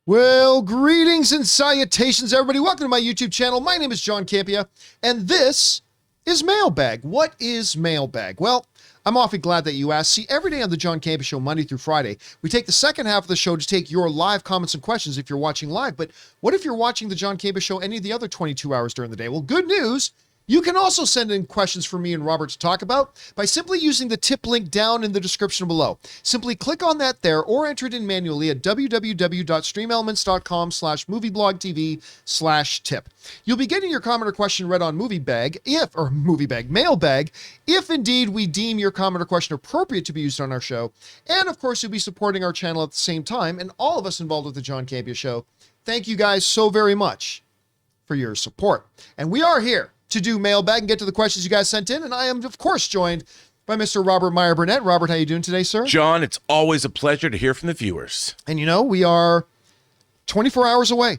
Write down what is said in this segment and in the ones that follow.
Well, greetings and salutations, everybody. Welcome to my YouTube channel. My name is John Campea, and this is Mailbag. What is Mailbag? Well, I'm awfully glad that you asked. See, every day on the John Campea Show, Monday through Friday, we take the second half of the show to take your live comments and questions if you're watching live. But what if you're watching the John Campea Show any of the other 22 hours during the day? Well, good news. You can also send in questions for me and Robert to talk about by simply using the tip link down in the description below. Simply click on that there or enter it in manually at www.streamelements.com/movieblogtv/tip. You'll be getting your comment or question read on Mailbag, if indeed we deem your comment or question appropriate to be used on our show. And of course, you'll be supporting our channel at the same time, and all of us involved with the John Campea Show. Thank you guys so very much for your support. And we are here to do Mailbag and get to the questions you guys sent in. And I am, of course, joined by Mr. Robert Meyer Burnett. Robert, how you doing today, sir? John, it's always a pleasure to hear from the viewers. And you know, we are 24 hours away.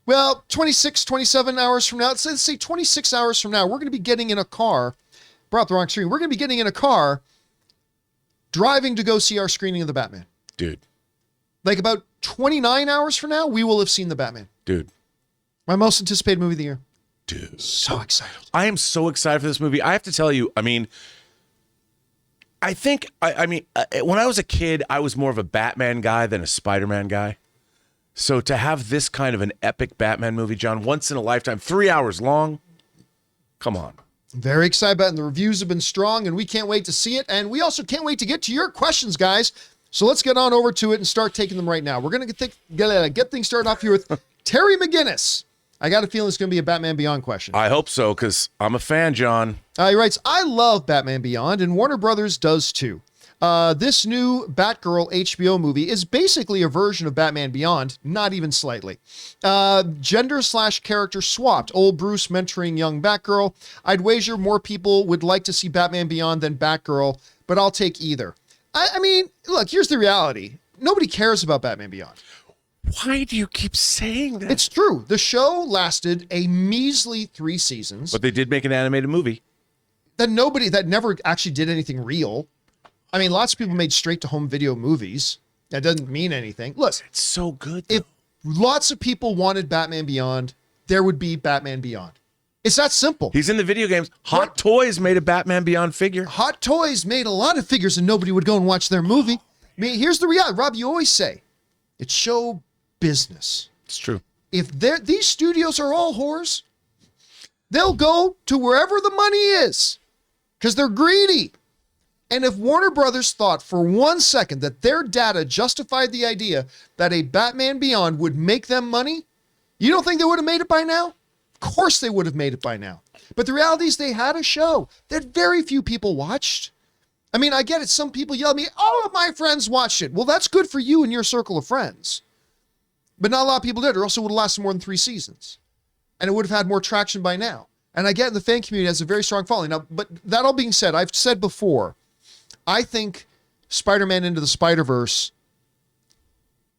Well, 26, 27 hours from now, let's say 26 hours from now, we're going to be getting in a car. Brought the wrong screen. We're going to be getting in a car, driving to go see our screening of the Batman. Dude. Like about 29 hours from now, we will have seen the Batman. Dude. My most anticipated movie of the year. Dude. So excited. I am so excited for this movie. I have to tell you, when I was a kid, I was more of a Batman guy than a Spider-Man guy. So to have this kind of an epic Batman movie, John, once in a lifetime, 3 hours long, come on. Very excited about it, and the reviews have been strong, and we can't wait to see it. And we also can't wait to get to your questions, guys. So let's get on over to it and start taking them right now. We're going to get things started off here with Terry McGinnis. I got a feeling it's going to be a Batman Beyond question. I hope so, because I'm a fan, John. He writes, I love Batman Beyond, and Warner Brothers does too. This new Batgirl HBO movie is basically a version of Batman Beyond, not even slightly. Gender/character swapped, old Bruce mentoring young Batgirl. I'd wager more people would like to see Batman Beyond than Batgirl, but I'll take either. I mean, look, here's the reality. Nobody cares about Batman Beyond. Why do you keep saying that? It's true. The show lasted a measly 3 seasons. But they did make an animated movie. That never actually did anything real. I mean, lots of people made straight-to-home video movies. That doesn't mean anything. Look, It's so good, though. if lots of people wanted Batman Beyond, there would be Batman Beyond. It's that simple. He's in the video games. Hot Toys made a Batman Beyond figure. Hot Toys made a lot of figures and nobody would go and watch their movie. I mean, here's the reality. Rob, you always say, it's show business. It's true. If these studios are all whores, they'll go to wherever the money is because they're greedy. And if Warner Brothers thought for 1 second that their data justified the idea that a Batman Beyond would make them money, you don't think they would have made it by now? Of course they would have made it by now. But the reality is they had a show that very few people watched. I mean, I get it. Some people yell at me, all of my friends watched it. Well, that's good for you and your circle of friends. But not a lot of people did, or else it would have lasted more than 3 seasons. And it would have had more traction by now. And I get the fan community has a very strong following. Now, but that all being said, I've said before, I think Spider-Man Into the Spider-Verse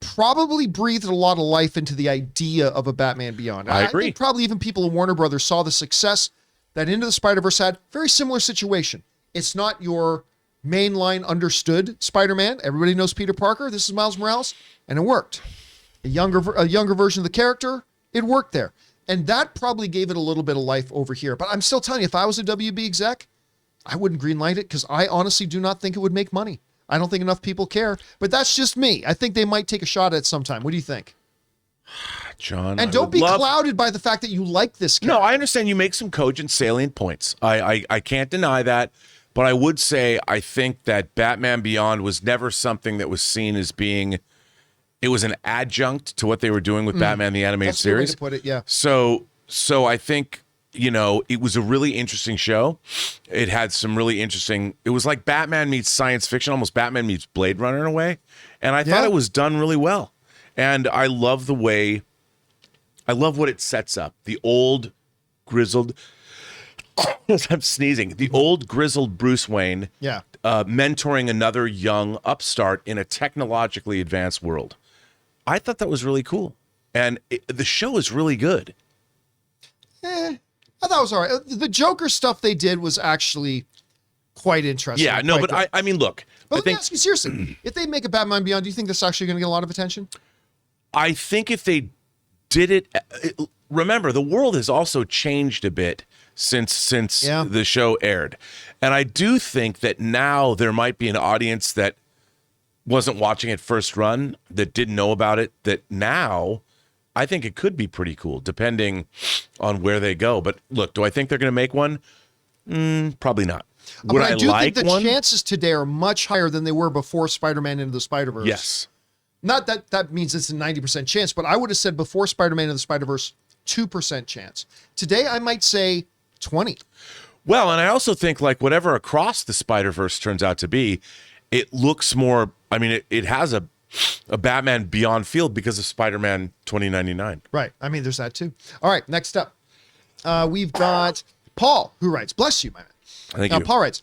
probably breathed a lot of life into the idea of a Batman Beyond. I agree. think probably even people in Warner Brothers saw the success that Into the Spider-Verse had. Very similar situation. It's not your mainline understood Spider-Man. Everybody knows Peter Parker. This is Miles Morales. And it worked. A younger version of the character, it worked there. And that probably gave it a little bit of life over here. But I'm still telling you, if I was a WB exec, I wouldn't greenlight it because I honestly do not think it would make money. I don't think enough people care. But that's just me. I think they might take a shot at it sometime. What do you think? John, and don't be clouded by the fact that you like this character. No, I understand you make some cogent, salient points. I can't deny that. But I would say I think that Batman Beyond was never something that was seen as being... It was an adjunct to what they were doing with Batman the Animated Series. That's the way to put it, yeah. So I think, it was a really interesting show. It had some really interesting... It was like Batman meets science fiction, almost Batman meets Blade Runner in a way. And I thought it was done really well. And I love what it sets up. The old, grizzled... I'm sneezing. The old, grizzled Bruce Wayne mentoring another young upstart in a technologically advanced world. I thought that was really cool. And the show is really good. I thought it was all right. The Joker stuff they did was actually quite interesting. Yeah, no, but I mean, look. But let me ask you seriously, if they make a Batman Beyond, do you think this is actually going to get a lot of attention? I think if they did remember, the world has also changed a bit since the show aired. And I do think that now there might be an audience that wasn't watching it first run, that didn't know about it, that now I think it could be pretty cool, depending on where they go. But look, do I think they're going to make one? Probably not. Would but I do like think the one? chances today are much higher than they were before Spider-Man Into the Spider-Verse. Yes. Not that means it's a 90% chance, but I would have said before Spider-Man Into the Spider-Verse, 2% chance. Today, I might say 20. Well, and I also think like whatever Across the Spider-Verse turns out to be, it looks more, I mean, it has a Batman Beyond feel because of Spider-Man 2099. Right. I mean, there's that too. All right. Next up, we've got Paul, who writes, bless you, my man. Thank you. Paul writes,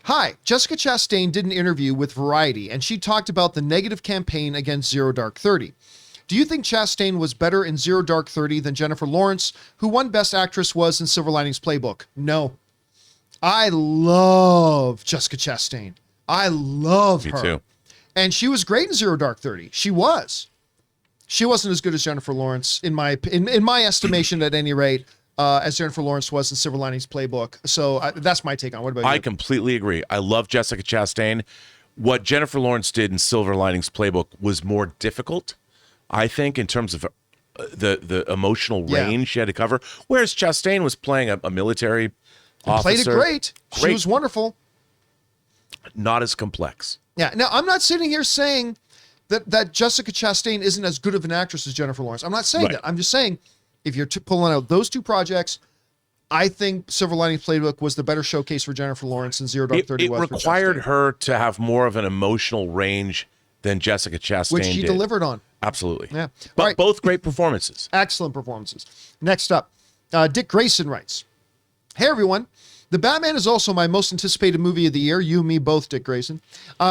hi, Jessica Chastain did an interview with Variety, and she talked about the negative campaign against Zero Dark 30. Do you think Chastain was better in Zero Dark 30 than Jennifer Lawrence, who won Best Actress was in Silver Linings Playbook? No. I love Jessica Chastain. I love her. Me too. And she was great in Zero Dark 30. She was. She wasn't as good as Jennifer Lawrence, in my estimation, at any rate, as Jennifer Lawrence was in Silver Linings Playbook. So that's my take on it. What about you? I completely agree. I love Jessica Chastain. What Jennifer Lawrence did in Silver Linings Playbook was more difficult, I think, in terms of the emotional range she had to cover. Whereas Chastain was playing a military officer. Played it great. She was wonderful. Not as complex. Yeah. Now, I'm not sitting here saying that Jessica Chastain isn't as good of an actress as Jennifer Lawrence. I'm not saying that. I'm just saying if you're pulling out those two projects, I think Silver Linings Playbook was the better showcase for Jennifer Lawrence and Zero Dark 30 was for Chastain. It required her to have more of an emotional range than Jessica Chastain did. Which she delivered on. Absolutely. Yeah. But both great performances. Excellent performances. Next up, Dick Grayson writes, hey, everyone. The Batman is also my most anticipated movie of the year, you and me both, Dick Grayson,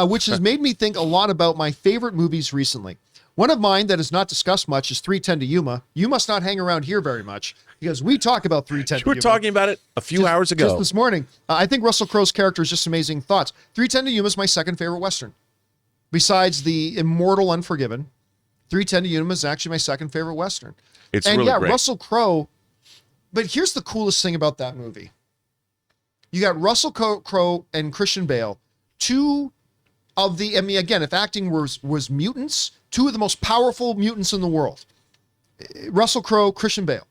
which has made me think a lot about my favorite movies recently. One of mine that is not discussed much is 3:10 to Yuma. You must not hang around here very much because we talk about 3:10 to Yuma. We were talking about it a few hours ago. Just this morning. I think Russell Crowe's character is just amazing thoughts. 3:10 to Yuma is my second favorite Western. Besides the immortal Unforgiven, 3:10 to Yuma is actually my second favorite Western. It's really great. Russell Crowe. But here's the coolest thing about that movie. You got Russell Crowe and Christian Bale, two of the, I mean, again, if acting was mutants, two of the most powerful mutants in the world. Russell Crowe, Christian Bale.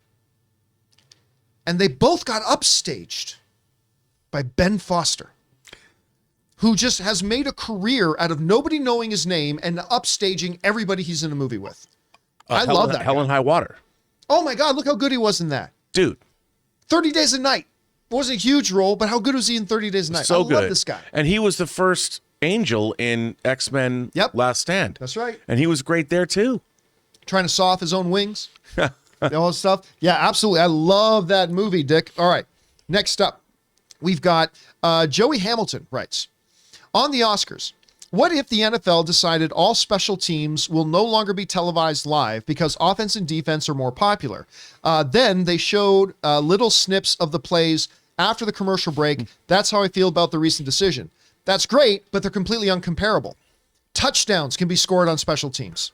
And they both got upstaged by Ben Foster, who just has made a career out of nobody knowing his name and upstaging everybody he's in a movie with. I love that. Hell and High Water. Oh my God, look how good he was in that. Dude. 30 Days a Night. It wasn't a huge role, but how good was he in 30 Days a Night? So I good. love this guy. And he was the first Angel in X-Men Last Stand. That's right. And he was great there too. Trying to saw off his own wings. All that stuff. Yeah, absolutely. I love that movie, Dick. All right. Next up, we've got Joey Hamilton writes, on the Oscars, what if the NFL decided all special teams will no longer be televised live because offense and defense are more popular? Then they showed little snips of the plays after the commercial break. That's how I feel about the recent decision. That's great, but they're completely uncomparable. Touchdowns can be scored on special teams.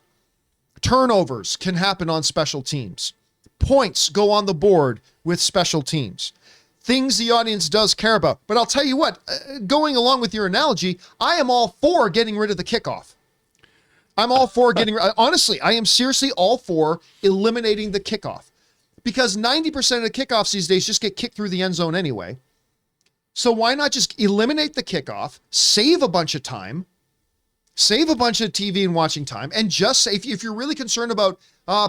Turnovers can happen on special teams. Points go on the board with special teams. Things the audience does care about. But I'll tell you what, going along with your analogy, I am all for getting rid of the kickoff. I'm all for honestly, I am seriously all for eliminating the kickoff. Because 90% of the kickoffs these days just get kicked through the end zone anyway. So why not just eliminate the kickoff, save a bunch of time, save a bunch of TV and watching time, and just say, if you're really concerned about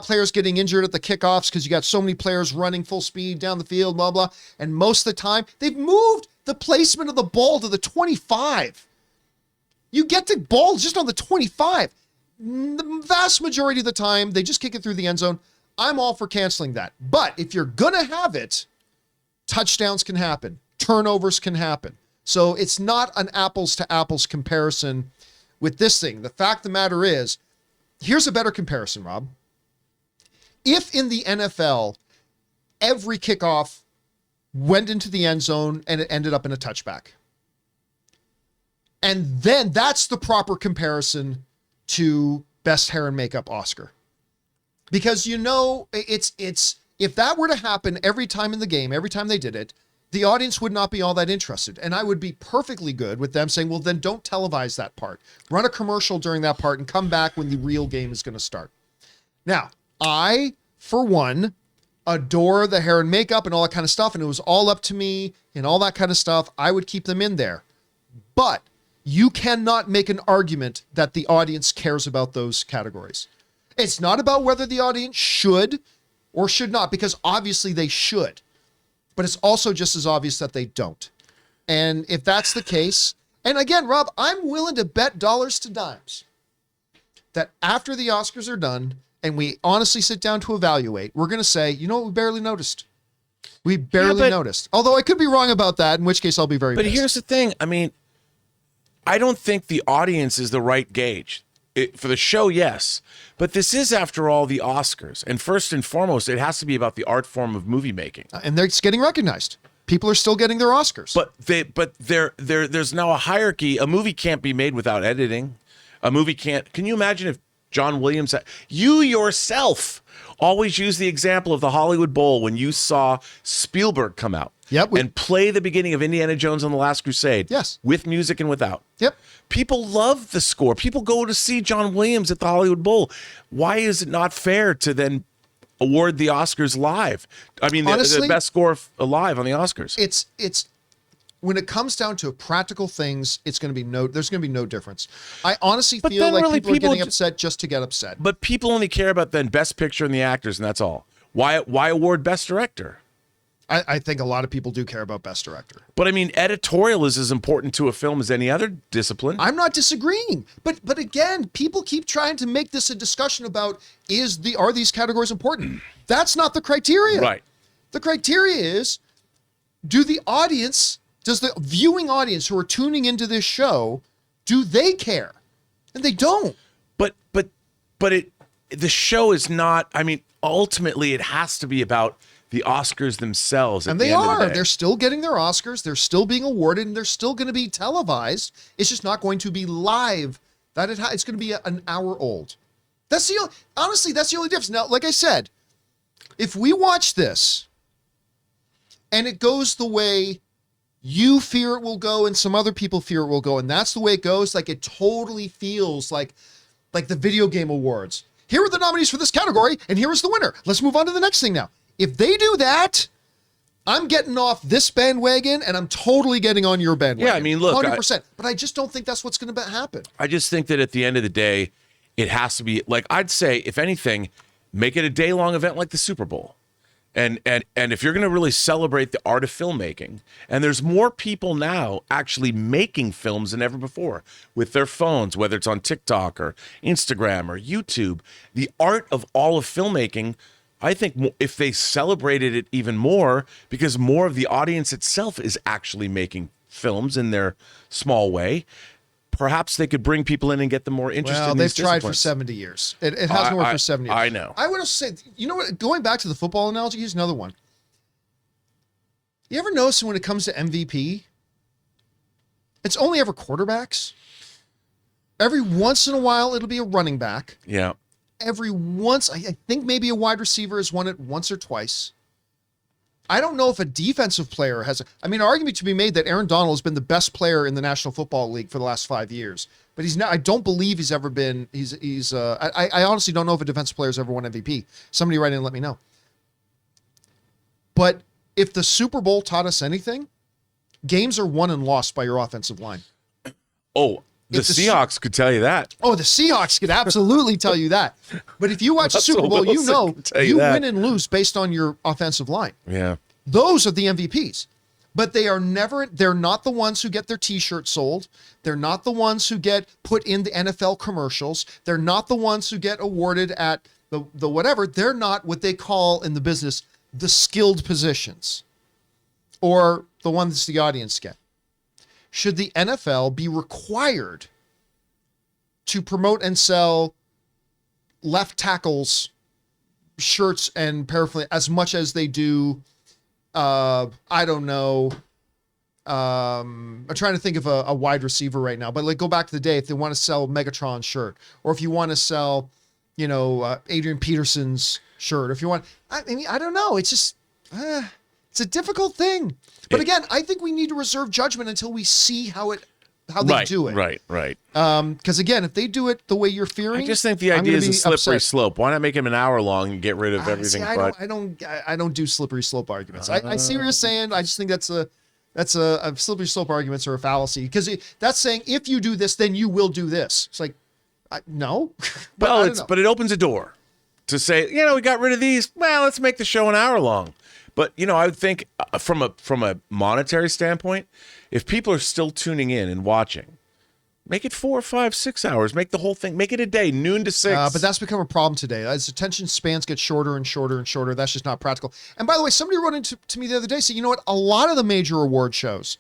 players getting injured at the kickoffs because you got so many players running full speed down the field, blah, blah, and most of the time, they've moved the placement of the ball to the 25. You get the ball just on the 25. The vast majority of the time, they just kick it through the end zone. I'm all for canceling that. But if you're going to have it, touchdowns can happen. Turnovers can happen. So it's not an apples to apples comparison with this thing. The fact of the matter is, here's a better comparison, Rob. If in the NFL, every kickoff went into the end zone and it ended up in a touchback, and then that's the proper comparison to Best Hair and Makeup Oscar. Because it's if that were to happen every time in the game, every time they did it, the audience would not be all that interested. And I would be perfectly good with them saying, well, then don't televise that part. Run a commercial during that part and come back when the real game is going to start. Now, I, for one, adore the hair and makeup and all that kind of stuff. And it was all up to me and all that kind of stuff. I would keep them in there. But you cannot make an argument that the audience cares about those categories. It's not about whether the audience should or should not, because obviously they should. But it's also just as obvious that they don't. And if that's the case, and again, Rob, I'm willing to bet dollars to dimes that after the Oscars are done and we honestly sit down to evaluate, we're going to say, you know what, we barely noticed. We barely noticed. Although I could be wrong about that, in which case I'll be very pissed. Here's the thing. I mean, I don't think the audience is the right gauge. For the show, yes. But this is, after all, the Oscars. And first and foremost, it has to be about the art form of movie making. And they're getting recognized. People are still getting their Oscars. But there's now a hierarchy. A movie can't be made without editing. A movie can't. Can you imagine if John Williams, you yourself always use the example of the Hollywood Bowl when you saw Spielberg come out and play the beginning of Indiana Jones and the Last Crusade. Yes. With music and without. Yep. People love the score. People go to see John Williams at the Hollywood Bowl. Why is it not fair to then award the Oscars live? I mean, honestly, the best score live on the Oscars. It's when it comes down to practical things, there's going to be no difference. I honestly feel like people are getting upset just to get upset. But people only care about then Best Picture and the actors, and that's all. Why award Best Director? I think a lot of people do care about Best Director. But I mean, editorial is as important to a film as any other discipline. I'm not disagreeing. But again, people keep trying to make this a discussion about are these categories important? That's not the criteria. Right. The criteria is, does the viewing audience who are tuning into this show, do they care? And they don't. But the show is not, I mean, ultimately it has to be about the Oscars themselves. And they are. They're still getting their Oscars. They're still being awarded, and they're still going to be televised. It's just not going to be live. It's going to be an hour old. Honestly, that's the only difference. Now, like I said, if we watch this and it goes the way you fear it will go and some other people fear it will go, and that's the way it goes, like it totally feels like the video game awards. Here are the nominees for this category, and here is the winner. Let's move on to the next thing now. If they do that, I'm getting off this bandwagon and I'm totally getting on your bandwagon. Yeah, I mean, look. 100%. But I just don't think that's what's going to happen. I just think that at the end of the day, it has to be, like, I'd say, if anything, make it a day-long event like the Super Bowl. And if you're going to really celebrate the art of filmmaking, and there's more people now actually making films than ever before with their phones, whether it's on TikTok or Instagram or YouTube, the art of all of filmmaking, I think if they celebrated it even more, because more of the audience itself is actually making films in their small way, perhaps they could bring people in and get them more interested in these disciplines. Well, they've tried for 70 years. It hasn't worked for 70 years. I know. I would also say, you know what, going back to the football analogy, here's another one. You ever notice when it comes to MVP, it's only ever quarterbacks? Every once in a while, it'll be a running back. Yeah. Every once, I think maybe a wide receiver has won it once or twice. I don't know if a defensive player has. An argument to be made that Aaron Donald has been the best player in the National Football League for the last 5 years, but he's not. I don't believe he's ever been. I honestly don't know if a defensive player has ever won MVP. Somebody write in and let me know. But if the Super Bowl taught us anything, games are won and lost by your offensive line. Oh. The Seahawks could tell you that. Oh, the Seahawks could absolutely tell you that. But if you watch the Super Bowl, you know you win and lose based on your offensive line. Yeah. Those are the MVPs. But they're not the ones who get their t-shirts sold. They're not the ones who get put in the NFL commercials. They're not the ones who get awarded at the whatever. They're not what they call in the business the skilled positions or the ones the audience get. Should the NFL be required to promote and sell left tackles shirts and paraphernalia as much as they do? I don't know. I'm trying to think of a wide receiver right now, but like go back to the day, if they want to sell Megatron's shirt, or if you want to sell, Adrian Peterson's shirt. If you want, I mean, I don't know. It's just, it's a difficult thing. But again, I think we need to reserve judgment until we see how they do it. Right. Because again, if they do it the way you're fearing, I just think the idea is a slippery slope. Why not make him an hour long and get rid of everything? I don't do slippery slope arguments. I see what you're saying. I just think that's a slippery slope arguments are a fallacy, because that's saying if you do this, then you will do this. It's like, no. But it opens a door to say, we got rid of these. Well, let's make the show an hour long. But I would think from a monetary standpoint, if people are still tuning in and watching, make it 4, 5, 6 hours. Make the whole thing. Make it a day, noon to 6. But that's become a problem today. As attention spans get shorter and shorter and shorter, that's just not practical. And by the way, somebody wrote into me the other day saying, you know what? A lot of the major award shows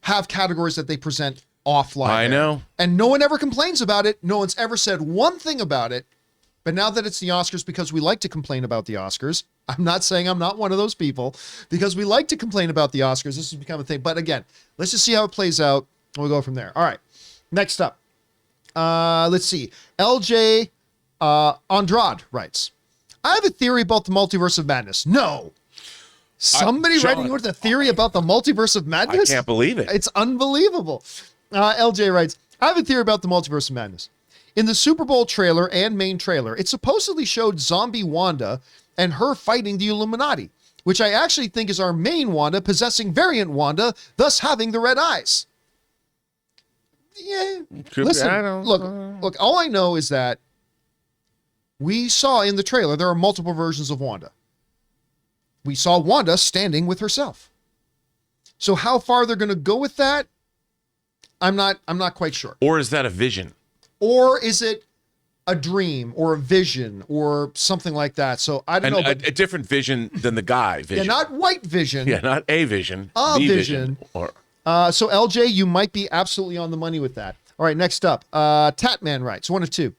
have categories that they present offline. I know. And no one ever complains about it. No one's ever said one thing about it. But now that it's the Oscars, because we like to complain about the Oscars, I'm not saying I'm not one of those people, because we like to complain about the Oscars. This has become a thing. But again, let's just see how it plays out. We'll go from there. All right. Next up. Let's see. LJ Andrade writes, I have a theory about the Multiverse of Madness. No. Somebody writing with a theory about the Multiverse of Madness? I can't believe it. It's unbelievable. LJ writes, I have a theory about the Multiverse of Madness. In the Super Bowl trailer and main trailer, it supposedly showed zombie Wanda and her fighting the Illuminati, which I actually think is our main Wanda possessing variant Wanda, thus having the red eyes. Yeah. Listen, look, all I know is that we saw in the trailer, there are multiple versions of Wanda. We saw Wanda standing with herself. So how far they're going to go with that, I'm not quite sure. Or is that a vision? Or is it a dream or a vision or something like that? So I don't know. A different vision than the guy vision. Yeah, not white vision. Yeah, not a vision. A vision. Or so LJ, you might be absolutely on the money with that. All right, next up. Tatman writes, 1 of 2.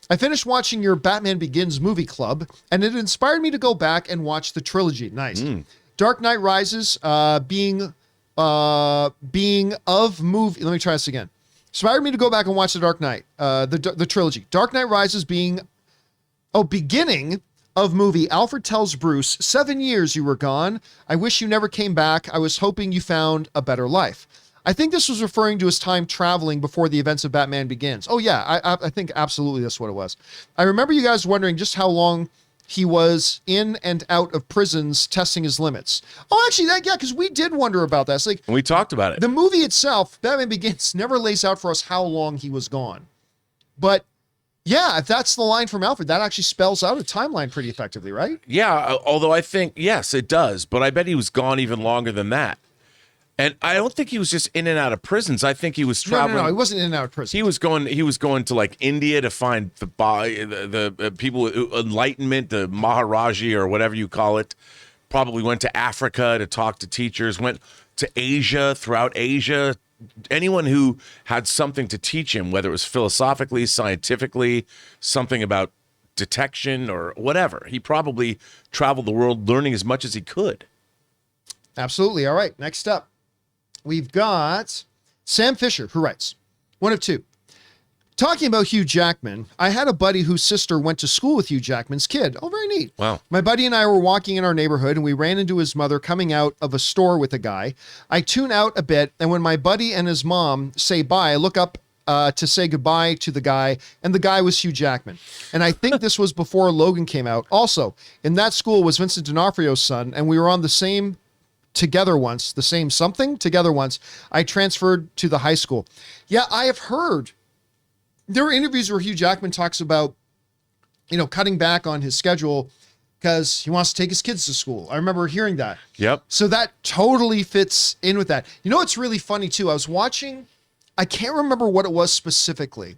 I finished watching your Batman Begins movie club, and it inspired me to go back and watch the trilogy. Nice. Dark Knight Rises being of movie. Let me try this again. Inspired me to go back and watch The Dark Knight, the trilogy. Dark Knight Rises beginning of movie. Alfred tells Bruce, 7 years you were gone. I wish you never came back. I was hoping you found a better life. I think this was referring to his time traveling before the events of Batman Begins. Oh yeah, I think absolutely that's what it was. I remember you guys wondering just how long he was in and out of prisons testing his limits. Oh, actually, because we did wonder about that. It's like, we talked about it. The movie itself, Batman Begins, never lays out for us how long he was gone. But yeah, if that's the line from Alfred, that actually spells out a timeline pretty effectively, right? Yeah, although I think, yes, it does. But I bet he was gone even longer than that. And I don't think he was just in and out of prisons. I think he was traveling. No, he wasn't in and out of prison. He was going to like India to find the people, enlightenment, the Maharaji or whatever you call it. Probably went to Africa to talk to teachers. Went to Asia, throughout Asia. Anyone who had something to teach him, whether it was philosophically, scientifically, something about detection or whatever. He probably traveled the world learning as much as he could. Absolutely. All right. Next up. We've got Sam Fisher, who writes, 1 of 2. Talking about Hugh Jackman, I had a buddy whose sister went to school with Hugh Jackman's kid. Oh, very neat. Wow. My buddy and I were walking in our neighborhood, and we ran into his mother coming out of a store with a guy. I tune out a bit, and when my buddy and his mom say bye, I look up to say goodbye to the guy, and the guy was Hugh Jackman. And I think this was before Logan came out. Also, in that school was Vincent D'Onofrio's son, and we were on the same together once. I transferred to the high school. Yeah, I have heard there are interviews where Hugh Jackman talks about, cutting back on his schedule because he wants to take his kids to school. I remember hearing that. Yep. So that totally fits in with that. You know, it's really funny too. I was watching, I can't remember what it was specifically,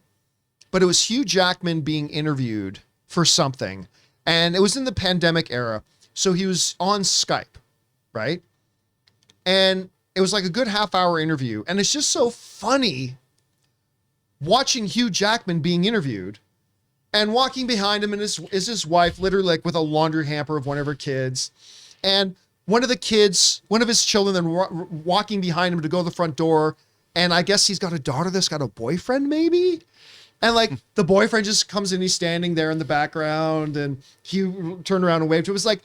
but it was Hugh Jackman being interviewed for something, and it was in the pandemic era. So he was on Skype, right? And it was like a good half-hour interview. And it's just so funny watching Hugh Jackman being interviewed, and walking behind him is his wife, literally like with a laundry hamper of one of her kids. And one of his children then walking behind him to go to the front door. And I guess he's got a daughter that's got a boyfriend maybe. And like the boyfriend just comes in, he's standing there in the background, and he turned around and waved. It was like,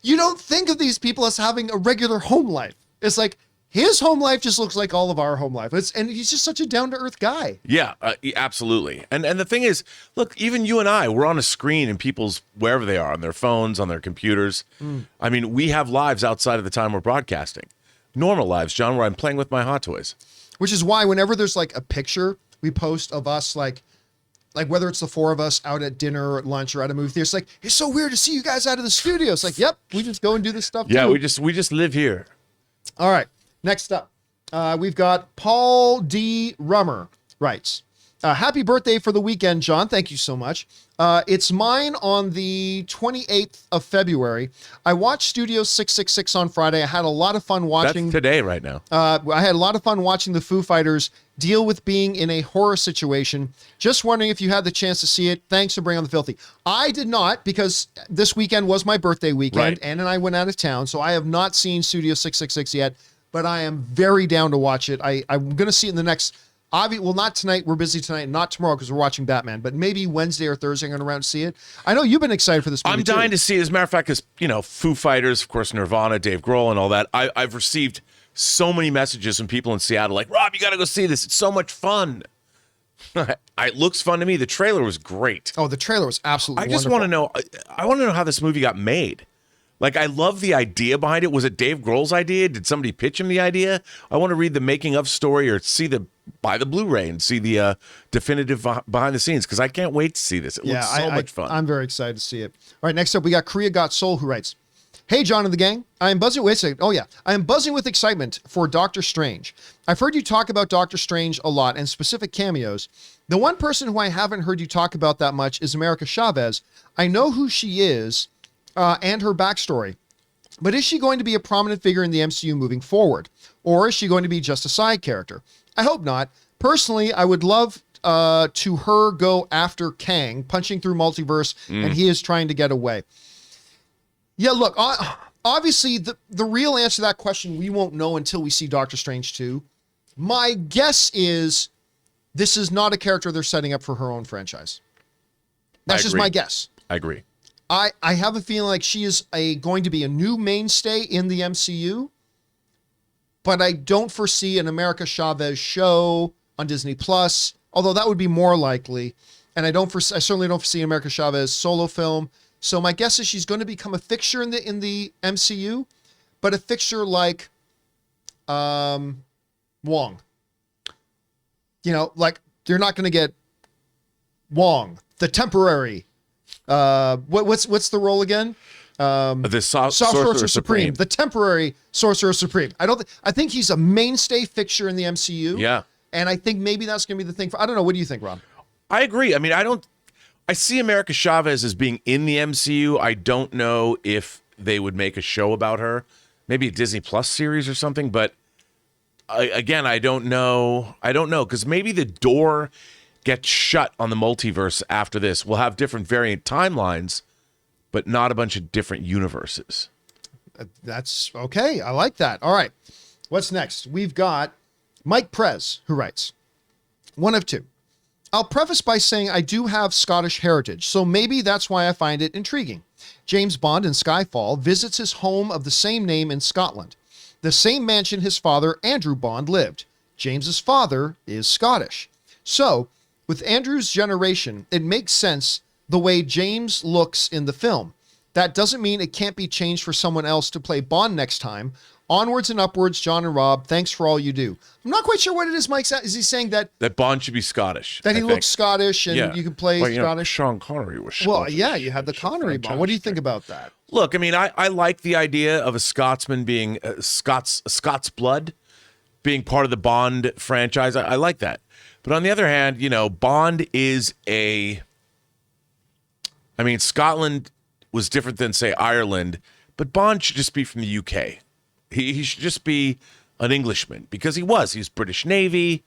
you don't think of these people as having a regular home life. It's like his home life just looks like all of our home life. And he's just such a down-to-earth guy. Yeah, absolutely. And the thing is, look, even you and I, we're on a screen in people's, wherever they are, on their phones, on their computers. I mean, we have lives outside of the time we're broadcasting. Normal lives, John, where I'm playing with my hot toys. Which is why whenever there's like a picture we post of us, like whether it's the four of us out at dinner or at lunch or at a movie theater, it's like, it's so weird to see you guys out of the studio. It's like, yep, we just go and do this stuff Yeah, too. we just live here. All right. Next up, we've got Paul D. Rummer writes, happy birthday for the weekend, John. Thank you so much. It's mine on the 28th of February. I watched Studio 666 on Friday. I had a lot of fun watching. That's today right now. I had a lot of fun watching the Foo Fighters deal with being in a horror situation. Just wondering if you had the chance to see it. Thanks for bringing on the filthy. I did not, because this weekend was my birthday weekend. Right. Ann and I went out of town, so I have not seen Studio 666 yet. But I am very down to watch it. I'm going to see it in the next, well, not tonight. We're busy tonight, not tomorrow because we're watching Batman, but maybe Wednesday or Thursday I'm going to around to see it. I know you've been excited for this movie. I'm dying to see it. As a matter of fact, because, Foo Fighters, of course, Nirvana, Dave Grohl, and all that. I've received so many messages from people in Seattle like, Rob, you got to go see this. It's so much fun. It looks fun to me. The trailer was great. Oh, the trailer was absolutely I just want to know, I want to know how this movie got made. Like, I love the idea behind it. Was it Dave Grohl's idea? Did somebody pitch him the idea? I want to read the making of story or buy the Blu-ray and see the definitive behind the scenes, because I can't wait to see this. It looks so much fun. I'm very excited to see it. All right, next up, we got Korea Got Soul, who writes, hey, John and the gang. I am buzzing. Wait a second. Oh, yeah. I am buzzing with excitement for Doctor Strange. I've heard you talk about Doctor Strange a lot and specific cameos. The one person who I haven't heard you talk about that much is America Chavez. I know who she is and her backstory. But is she going to be a prominent figure in the MCU moving forward? Or is she going to be just a side character? I hope not. Personally, I would love to her go after Kang, punching through multiverse, and he is trying to get away. Yeah, look, obviously, the real answer to that question we won't know until we see Doctor Strange 2. My guess is this is not a character they're setting up for her own franchise. That's just my guess. I agree. I have a feeling like she is going to be a new mainstay in the MCU, but I don't foresee an America Chavez show on Disney Plus, although that would be more likely. And I certainly don't foresee an America Chavez solo film. So my guess is she's going to become a fixture in the MCU, but a fixture like Wong. Like you're not going to get Wong, the temporary. What's the role again? The Sorcerer Supreme. The temporary Sorcerer Supreme. I think he's a mainstay fixture in the MCU. Yeah. And I think maybe that's going to be the thing I don't know. What do you think, Rob? I agree. I mean, I see America Chavez as being in the MCU. I don't know if they would make a show about her, maybe a Disney Plus series or something. But I don't know. Because maybe the door gets shut on the multiverse after this. We'll have different variant timelines, but not a bunch of different universes. That's okay. I like that. All right. What's next? We've got Mike Prez, who writes, one of two. I'll preface by saying I do have Scottish heritage, so maybe that's why I find it intriguing. James Bond in Skyfall visits his home of the same name in Scotland, the same mansion his father, Andrew Bond, lived. James's father is Scottish. So, with Andrew's generation, it makes sense the way James looks in the film. That doesn't mean it can't be changed for someone else to play Bond next time. Onwards and upwards, John and Rob. Thanks for all you do. I'm not quite sure what it is Mike said. Is he saying that Bond should be Scottish? That he looks Scottish and you can play Scottish? Sean Connery was Scottish. Well, yeah, you have the Connery Bond. What do you think about that? Look, I mean, I like the idea of a Scotsman being Scots blood, being part of the Bond franchise. I like that. But on the other hand, Bond is Scotland was different than, say, Ireland, but Bond should just be from the UK. He should just be an Englishman because he's British Navy.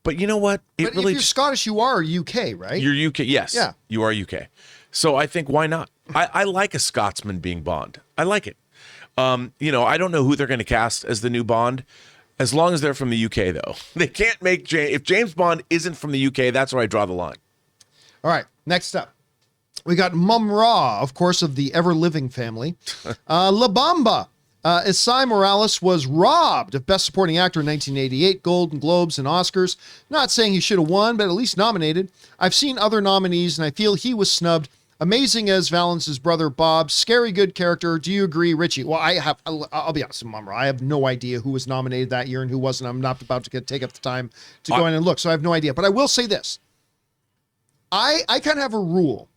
But you know what? If you're Scottish, you are UK, right? You're UK, yes. Yeah. You are UK. So I think, why not? I like a Scotsman being Bond. I like it. I don't know who they're going to cast as the new Bond. As long as they're from the UK, though. They can't make if James Bond isn't from the UK, that's where I draw the line. All right, next up. We got Mum Ra, of course, of the ever-living family. La Bamba. Isai Morales was robbed of Best Supporting Actor in 1988, Golden Globes and Oscars. Not saying he should have won, but at least nominated. I've seen other nominees, and I feel he was snubbed. Amazing as Valence's brother, Bob. Scary good character. Do you agree, Richie? Well, I'll be honest with Mum Ra. I have no idea who was nominated that year and who wasn't. I'm not about to take up the time to go in and look, so I have no idea. But I will say this. I kind of have a rule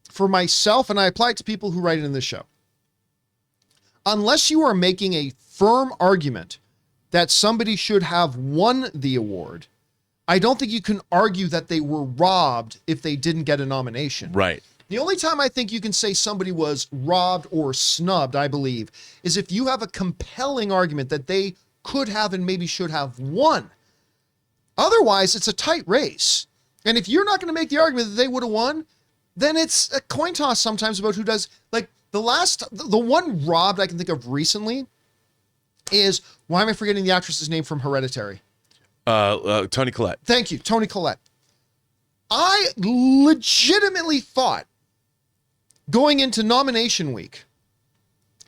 for myself, and I apply it to people who write in this show. Unless you are making a firm argument that somebody should have won the award, I don't think you can argue that they were robbed if they didn't get a nomination. Right. The only time I think you can say somebody was robbed or snubbed, I believe, is if you have a compelling argument that they could have and maybe should have won. Otherwise, it's a tight race. And if you're not going to make the argument that they would have won, then it's a coin toss sometimes about who does. Like the one robbed I can think of recently is, why am I forgetting the actress's name from Hereditary? Toni Collette. Thank you, Toni Collette. I legitimately thought going into nomination week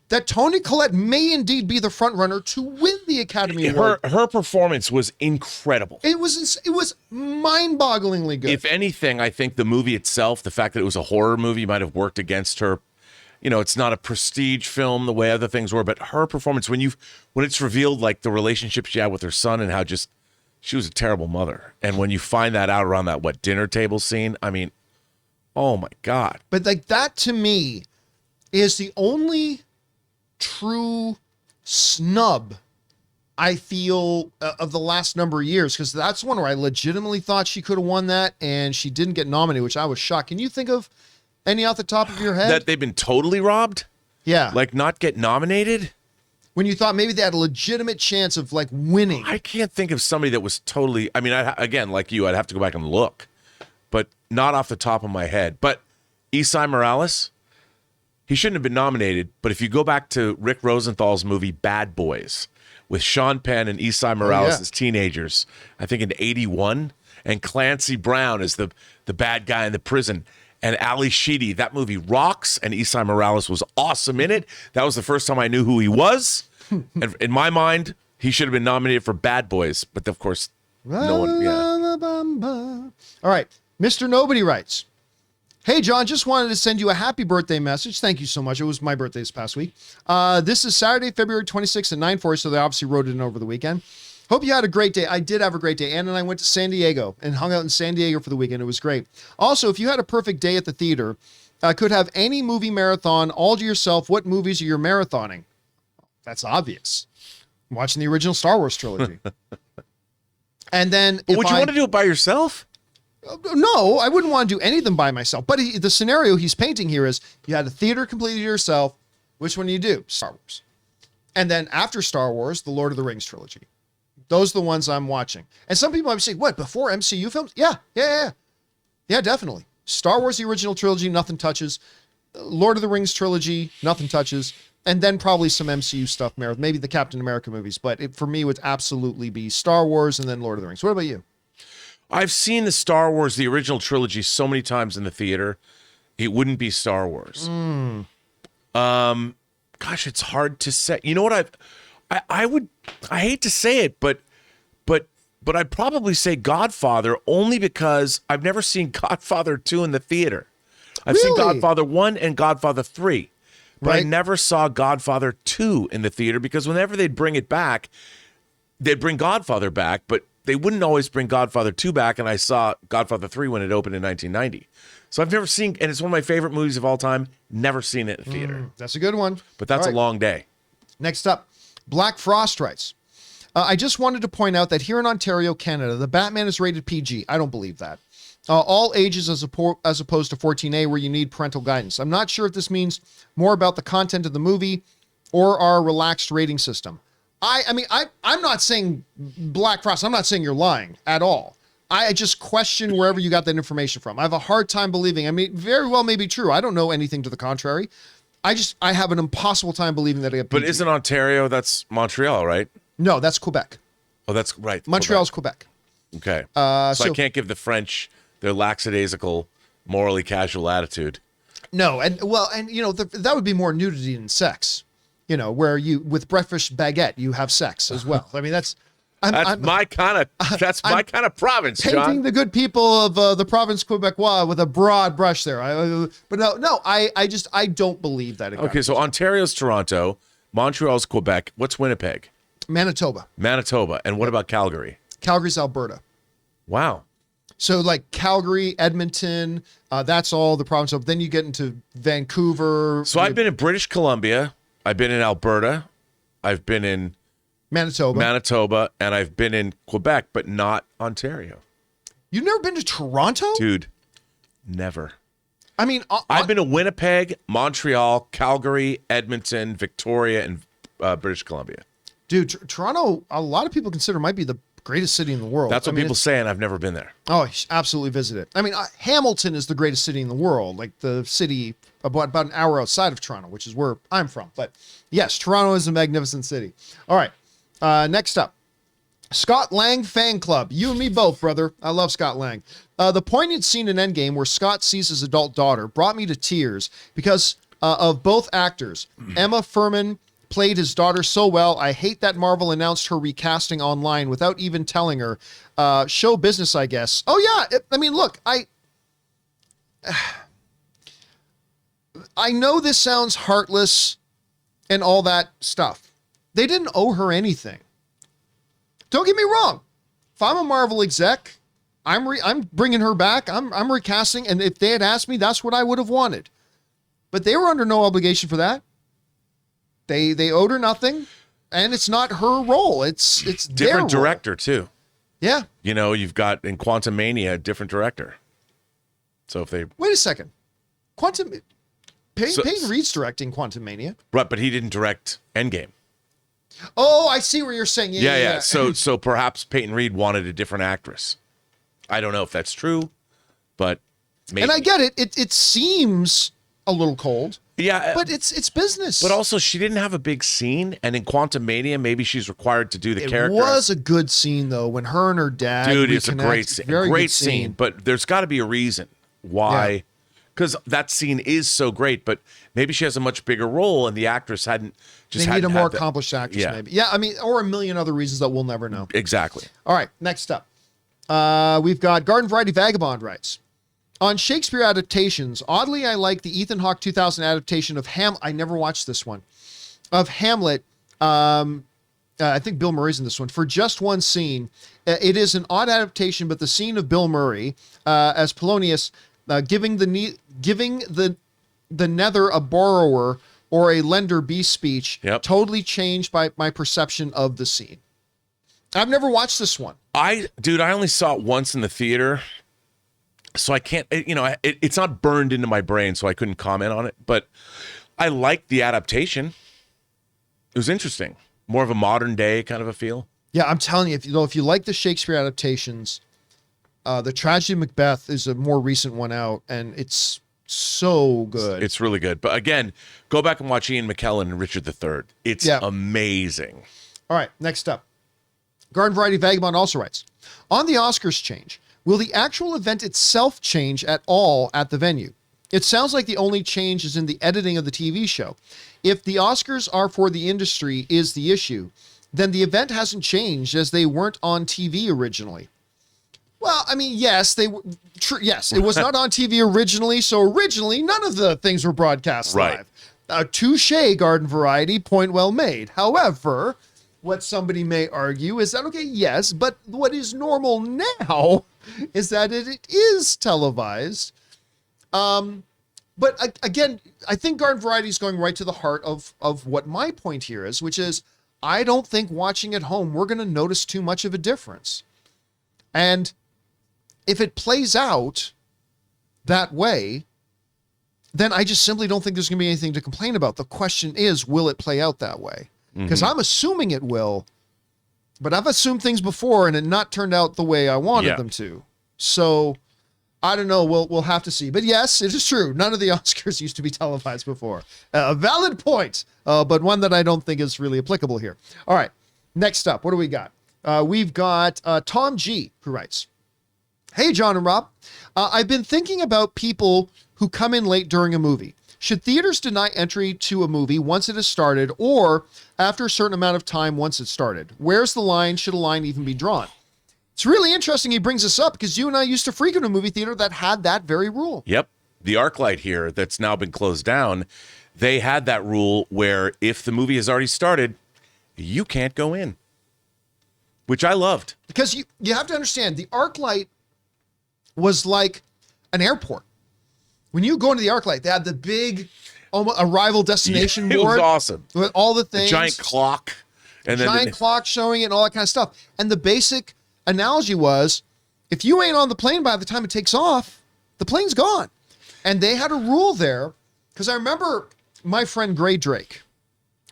that Toni Collette may indeed be the front runner to win the Academy Award. Her performance was incredible. It was mind-bogglingly good. If anything, I think the movie itself, the fact that it was a horror movie, might have worked against her. You know, it's not a prestige film the way other things were, but her performance, when it's revealed like the relationship she had with her son and how just she was a terrible mother, and when you find that out around that dinner table scene, I mean, oh my God. But like that to me is the only true snub I feel of the last number of years, because that's one where I legitimately thought she could have won that and she didn't get nominated, which I was shocked. Can you think of any off the top of your head? That they've been totally robbed? Yeah. Like not get nominated? When you thought maybe they had a legitimate chance of like winning. I can't think of somebody that was totally, I mean, again, like you, I'd have to go back and look, but not off the top of my head. But Isai Morales, he shouldn't have been nominated, but if you go back to Rick Rosenthal's movie Bad Boys with Sean Penn and Isai Morales as teenagers, I think in 81, and Clancy Brown is the bad guy in the prison, and Ali Sheedy, that movie rocks, and Isai Morales was awesome in it. That was the first time I knew who he was. And in my mind, he should have been nominated for Bad Boys, but of course, no one, yeah. All right, Mr. Nobody writes, hey, John, just wanted to send you a happy birthday message. Thank you so much. It was my birthday this past week. This is Saturday, February 26th at 9:40, so they obviously wrote it in over the weekend. Hope you had a great day. I did have a great day. Ann and I went to San Diego and hung out in San Diego for the weekend. It was great. Also, if you had a perfect day at the theater, could have any movie marathon all to yourself, what movies are you marathoning? That's obvious. I'm watching the original Star Wars trilogy. And then Would you want to do it by yourself? No, I wouldn't want to do any of them by myself. But the scenario he's painting here is you had a theater completely to yourself. Which one do you do? Star Wars. And then after Star Wars, the Lord of the Rings trilogy. Those are the ones I'm watching. And some people might say, what, before MCU films? Yeah, definitely. Star Wars, the original trilogy, nothing touches. Lord of the Rings trilogy, nothing touches. And then probably some MCU stuff, maybe the Captain America movies. But for me, it would absolutely be Star Wars and then Lord of the Rings. What about you? I've seen the Star Wars, the original trilogy, so many times in the theater. It wouldn't be Star Wars. Gosh, it's hard to say. You know what? I hate to say it, but I'd probably say Godfather only because I've never seen Godfather 2 in the theater. I've seen Godfather 1 and Godfather 3, but I never saw Godfather 2 in the theater because whenever they'd bring it back, they'd bring Godfather back, but they wouldn't always bring Godfather 2 back, and I saw Godfather 3 when it opened in 1990. So I've never seen, and it's one of my favorite movies of all time, never seen it in the theater. That's a good one. But that's a long day. Next up, Black Frost writes, I just wanted to point out that here in Ontario, Canada, the Batman is rated PG. I don't believe that. All ages as opposed to 14A where you need parental guidance. I'm not sure if this means more about the content of the movie or our relaxed rating system. I'm not saying Black Frost. I'm not saying you're lying at all. I just question wherever you got that information from. I have a hard time believing. I mean, very well may be true. I don't know anything to the contrary. I have an impossible time believing that it got PG. But isn't Ontario, that's Montreal, right? No, that's Quebec. Oh, that's right. Montreal's Quebec. Okay. So I so can't give the French their lackadaisical, morally casual attitude. No, and that would be more nudity than sex. Where you with breakfast baguette you have sex as well. I mean that's my kind of province, painting John. the good people of the province Quebecois with a broad brush there. I don't believe that. Okay, so Ontario's Toronto, Montreal's Quebec. What's Winnipeg? Manitoba. And what about Calgary? Calgary's Alberta. Wow. So like Calgary, Edmonton, that's all the province of. Then you get into Vancouver. So I've been in British Columbia. I've been in Alberta. I've been in Manitoba, and I've been in Quebec, but not Ontario. You've never been to Toronto? Dude, never. I mean, I've been to Winnipeg, Montreal, Calgary, Edmonton, Victoria, and British Columbia. Dude, Toronto, a lot of people consider might be the greatest city in the world. That's what people say, and I've never been there. Oh, absolutely visit it. I mean, Hamilton is the greatest city in the world, like the city about an hour outside of Toronto, which is where I'm from. But yes, Toronto is a magnificent city. All right, next up, Scott Lang fan club. You and me both, brother. I love Scott Lang. The poignant scene in Endgame where Scott sees his adult daughter brought me to tears because of both actors. Emma Furman played his daughter so well. I hate that Marvel announced her recasting online without even telling her. Show business, I guess. Oh yeah. I mean, look, I know this sounds heartless and all that stuff. They didn't owe her anything. Don't get me wrong. If I'm a Marvel exec, I'm bringing her back. I'm recasting. And if they had asked me, that's what I would have wanted. But they were under no obligation for that. They owed her nothing, and it's not her role. It's different their director role. too. Yeah. You've got in Quantum Mania a different director. So if they wait a second, Peyton Reed's directing Quantum Mania, right? But he didn't direct Endgame. Oh, I see what you're saying. Yeah. So perhaps Peyton Reed wanted a different actress. I don't know if that's true, but maybe. And I get it. It seems a little cold. Yeah, but it's business. But also, she didn't have a big scene, and in Quantum Mania, maybe she's required to do the character. It was a good scene though when her and her dad. Dude, it's a great scene. Great scene. But there's got to be a reason why, because that scene is so great. But maybe she has a much bigger role, and the actress hadn't. They need a more accomplished actress, maybe. Yeah, I mean, or a million other reasons that we'll never know. Exactly. All right, next up, we've got Garden Variety Vagabond writes. On Shakespeare adaptations, oddly, I like the Ethan Hawke 2000 adaptation of I never watched this one. Of Hamlet. I think Bill Murray's in this one. For just one scene, it is an odd adaptation, but the scene of Bill Murray as Polonius giving the nether a borrower or a lender B speech totally changed my perception of the scene. I've never watched this one. I only saw it once in the theater. So I can't, it's not burned into my brain, so I couldn't comment on it. But I liked the adaptation. It was interesting. More of a modern day kind of a feel. Yeah, I'm telling you, if you like the Shakespeare adaptations, the Tragedy of Macbeth is a more recent one out, and it's so good. It's really good. But again, go back and watch Ian McKellen and Richard III. It's amazing. All right, next up. Garden Variety Vagabond also writes, on the Oscars change, will the actual event itself change at all at the venue? It sounds like the only change is in the editing of the TV show. If the Oscars are for the industry is the issue, then the event hasn't changed as they weren't on TV originally. Well, I mean, yes, yes, it was not on TV originally. So originally, none of the things were broadcast live. Touche, Garden Variety, point well made. However, what somebody may argue is that, okay, yes, but what is normal now is that it is televised. But again, I think Garden Variety is going right to the heart of what my point here is, which is I don't think watching at home, we're going to notice too much of a difference. And if it plays out that way, then I just simply don't think there's going to be anything to complain about. The question is, will it play out that way? Because I'm assuming it will, but I've assumed things before and it not turned out the way I wanted them to. So I don't know. We'll have to see. But yes, it is true. None of the Oscars used to be televised before. A valid point, but one that I don't think is really applicable here. All right. Next up, what do we got? We've got Tom G, who writes, "Hey, John and Rob. I've been thinking about people who come in late during a movie. Should theaters deny entry to a movie once it has started or after a certain amount of time once it started? Where's the line? Should a line even be drawn?" It's really interesting he brings this up because you and I used to frequent a movie theater that had that very rule. Yep. The ArcLight here that's now been closed down, they had that rule where if the movie has already started, you can't go in, which I loved. Because you have to understand, the ArcLight was like an airport. When you go into the ArcLight, they had the big arrival destination board. It was awesome. With all the things. A giant clock. And then clock showing it and all that kind of stuff. And the basic analogy was, if you ain't on the plane by the time it takes off, the plane's gone. And they had a rule there, because I remember my friend Gray Drake,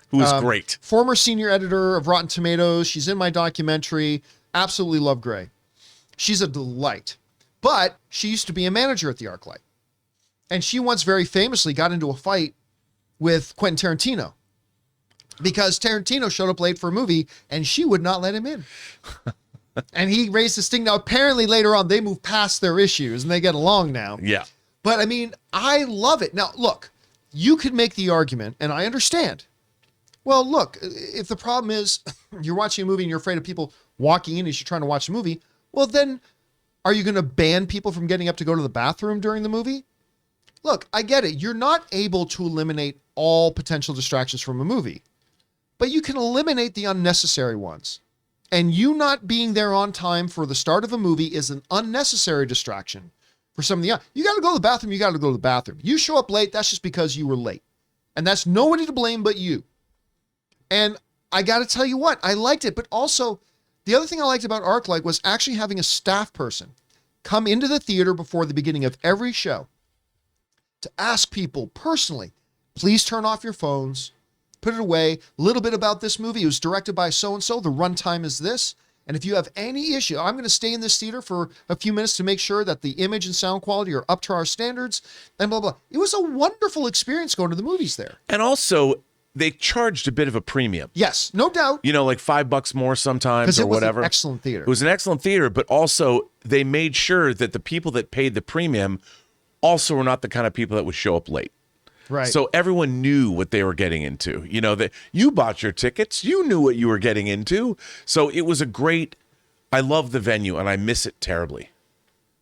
who was great. Former senior editor of Rotten Tomatoes. She's in my documentary. Absolutely love Gray. She's a delight. But she used to be a manager at the ArcLight. And she once very famously got into a fight with Quentin Tarantino because Tarantino showed up late for a movie and she would not let him in. And he raised his sting. Now, apparently later on, they moved past their issues and they get along now. Yeah. But I mean, I love it. Now, look, you could make the argument, and I understand. Well, look, if the problem is you're watching a movie and you're afraid of people walking in as you're trying to watch a movie, well, then are you going to ban people from getting up to go to the bathroom during the movie? Look, I get it. You're not able to eliminate all potential distractions from a movie, but you can eliminate the unnecessary ones. And you not being there on time for the start of a movie is an unnecessary distraction for some of the, you got to go to the bathroom. You got to go to the bathroom. You show up late. That's just because you were late. And that's nobody to blame but you. And I got to tell you what, I liked it. But also the other thing I liked about ArcLight was actually having a staff person come into the theater before the beginning of every show to ask people personally, please turn off your phones, put it away. A little bit about this movie. It was directed by so-and-so. The runtime is this. And if you have any issue, I'm going to stay in this theater for a few minutes to make sure that the image and sound quality are up to our standards and blah, blah. It was a wonderful experience going to the movies there. And also, they charged a bit of a premium. Yes, no doubt. You know, like $5 more sometimes or whatever. Because it was an excellent theater. It was an excellent theater, but also they made sure that the people that paid the premium also were not the kind of people that would show up late. Right. So everyone knew what they were getting into. You know, that you bought your tickets, you knew what you were getting into. So it was a great, I love the venue and I miss it terribly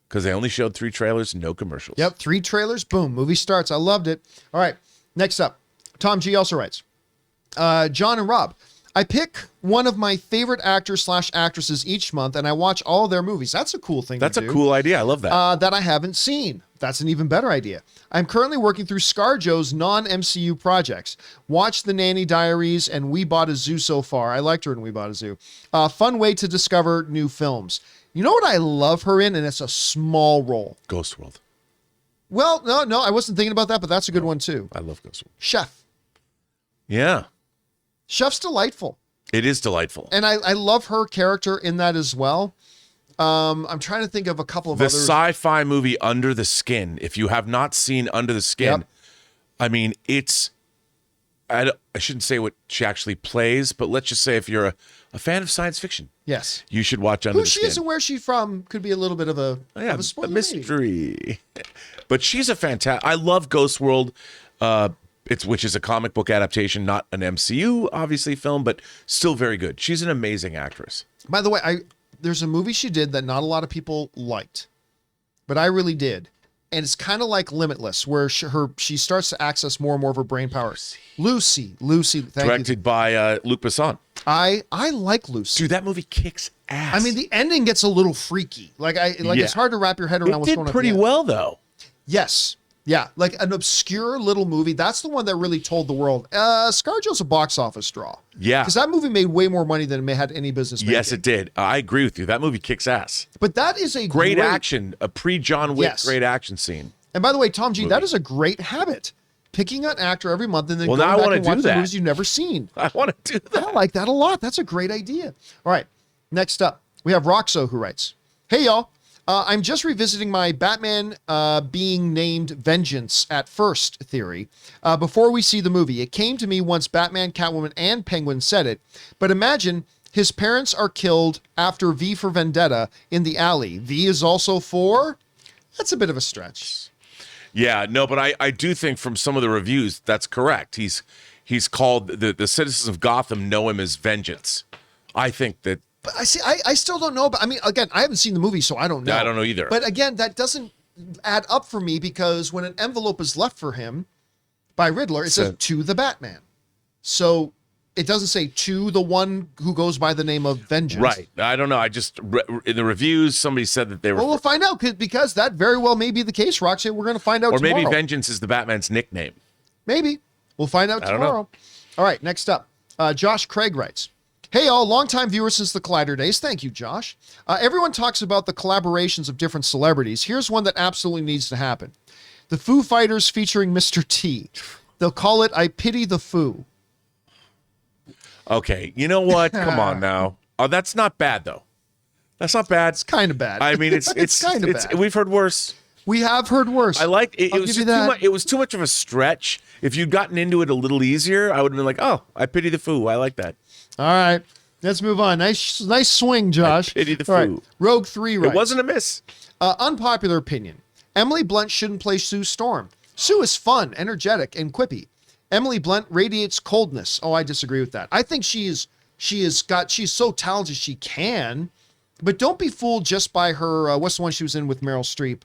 because they only showed 3 trailers, no commercials. Yep, 3 trailers, boom, movie starts. I loved it. All right, next up, Tom G also writes, John and Rob, I pick one of my favorite actors / actresses each month and I watch all their movies. That's a cool thing That's to do. a cool idea. I love that. That I haven't seen. That's an even better idea. I'm currently working through ScarJo's non-MCU projects. Watched The Nanny Diaries and We Bought a Zoo so far. I liked her in We Bought a Zoo. Fun way to discover new films. You know what I love her in? And it's a small role. Ghost World. Well, no, I wasn't thinking about that, but that's a good one too. I love Ghost World. Chef. Yeah. Chef's delightful. It is delightful. And I love her character in that as well. I'm trying to think of a couple of the others. sci-fi movie Under the Skin. If you have not seen Under the Skin, Yep. I mean, I shouldn't say what she actually plays, but let's just say if you're a fan of science fiction, Yes. you should watch Under Who the she Skin. is and where she's from could be a little bit of a, Yeah, of a spoiler. a mystery. But she's a fantastic. I love Ghost World. Which is a comic book adaptation, not an MCU obviously film, but still very good. She's an amazing actress. By the way, there's a movie she did that not a lot of people liked, but I really did. And it's kind of like Limitless, where she starts to access more and more of her brain power. Lucy, thank Directed by Luc Besson. I like Lucy. Dude, that movie kicks ass. I mean, the ending gets a little freaky. It's hard to wrap your head around what's going on. It did pretty well, though. Yes. Yeah, like an obscure little movie. That's the one that really told the world. ScarJo's a box office draw. Yeah. Because that movie made way more money than it had any business making. Yes, it did. I agree with you. That movie kicks ass. But that is a great action, a pre-John Wick great action scene. And by the way, Tom G, that is a great habit. Picking an actor every month and then now going I back wanna and do watching that. movies you've never seen. I want to do that. I like that a lot. That's a great idea. All right, next up, we have Roxo who writes, hey, y'all. I'm just revisiting my Batman being named Vengeance at first theory before we see the movie. It came to me once Batman, Catwoman, and Penguin said it. But imagine His parents are killed after V for Vendetta in the alley. V is also for? That's a bit of a stretch. Yeah, no, but I do think from some of the reviews, that's correct. He's called, the citizens of Gotham know him as Vengeance. I think that. But I still don't know. But I mean, again, I haven't seen the movie, so I don't know. I don't know either. But again, that doesn't add up for me because when an envelope is left for him by Riddler, it says to the Batman. So it doesn't say to the one who goes by the name of Vengeance. Right. I don't know. I just, in the reviews, somebody said that they were. Well, we'll find out because that very well may be the case, Roxy. We're going to find out tomorrow. Or maybe Vengeance is the Batman's nickname. Maybe. We'll find out tomorrow. All right, next up. Josh Craig writes, hey, all, longtime viewers since the Collider days. Thank you, Josh. Everyone talks about the collaborations of different celebrities. Here's one that absolutely needs to happen. The Foo Fighters featuring Mr. T. They'll call it I Pity the Foo. Okay, you know what? Come on now. Oh, that's not bad, though. That's not bad. It's kind of bad. I mean, it's kind of bad. We've heard worse. We have heard worse. I liked it. It was too much of a stretch. If you'd gotten into it a little easier, I would have been like, oh, I pity the Foo. I like that. All right, let's move on. Nice swing, Josh. I pity the Foo. Right. Rogue 3 writes, it wasn't a miss. Unpopular opinion. Emily Blunt shouldn't play Sue Storm. Sue is fun, energetic, and quippy. Emily Blunt radiates coldness. Oh, I disagree with that. I think she's so talented she can, but don't be fooled just by her. What's the one she was in with Meryl Streep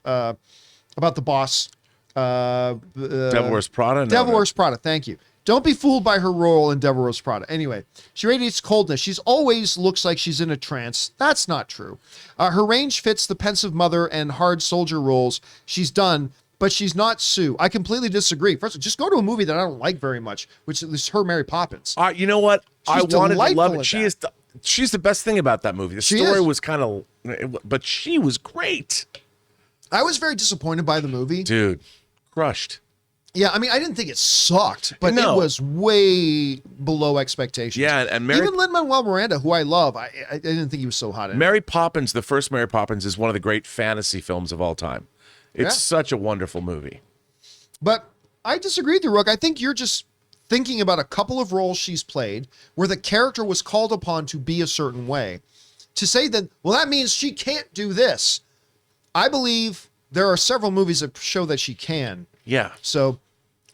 about the boss? Devil Wears Prada. Devil Wears Prada. Thank you. Don't be fooled by her role in Devil Wears Prada. Anyway, she radiates coldness. She's always looks like she's in a trance. That's not true. Her range fits the pensive mother and hard soldier roles she's done, but she's not Sue. I completely disagree. First of all, just go to a movie that I don't like very much, which is Her Mary Poppins. You know what? I wanted to love it. She's the best thing about that movie. The story was kind of, but she was great. I was very disappointed by the movie. Dude, crushed. Yeah, I mean, I didn't think it sucked, but it was way below expectations. Yeah, and even Lin-Manuel Miranda, who I love, I didn't think he was so hot in Mary Poppins, the first Mary Poppins, is one of the great fantasy films of all time. It's such a wonderful movie. But I disagree with you, Rook. I think you're just thinking about a couple of roles she's played where the character was called upon to be a certain way. To say that, well, that means she can't do this. I believe there are several movies that show that she can. Yeah. So,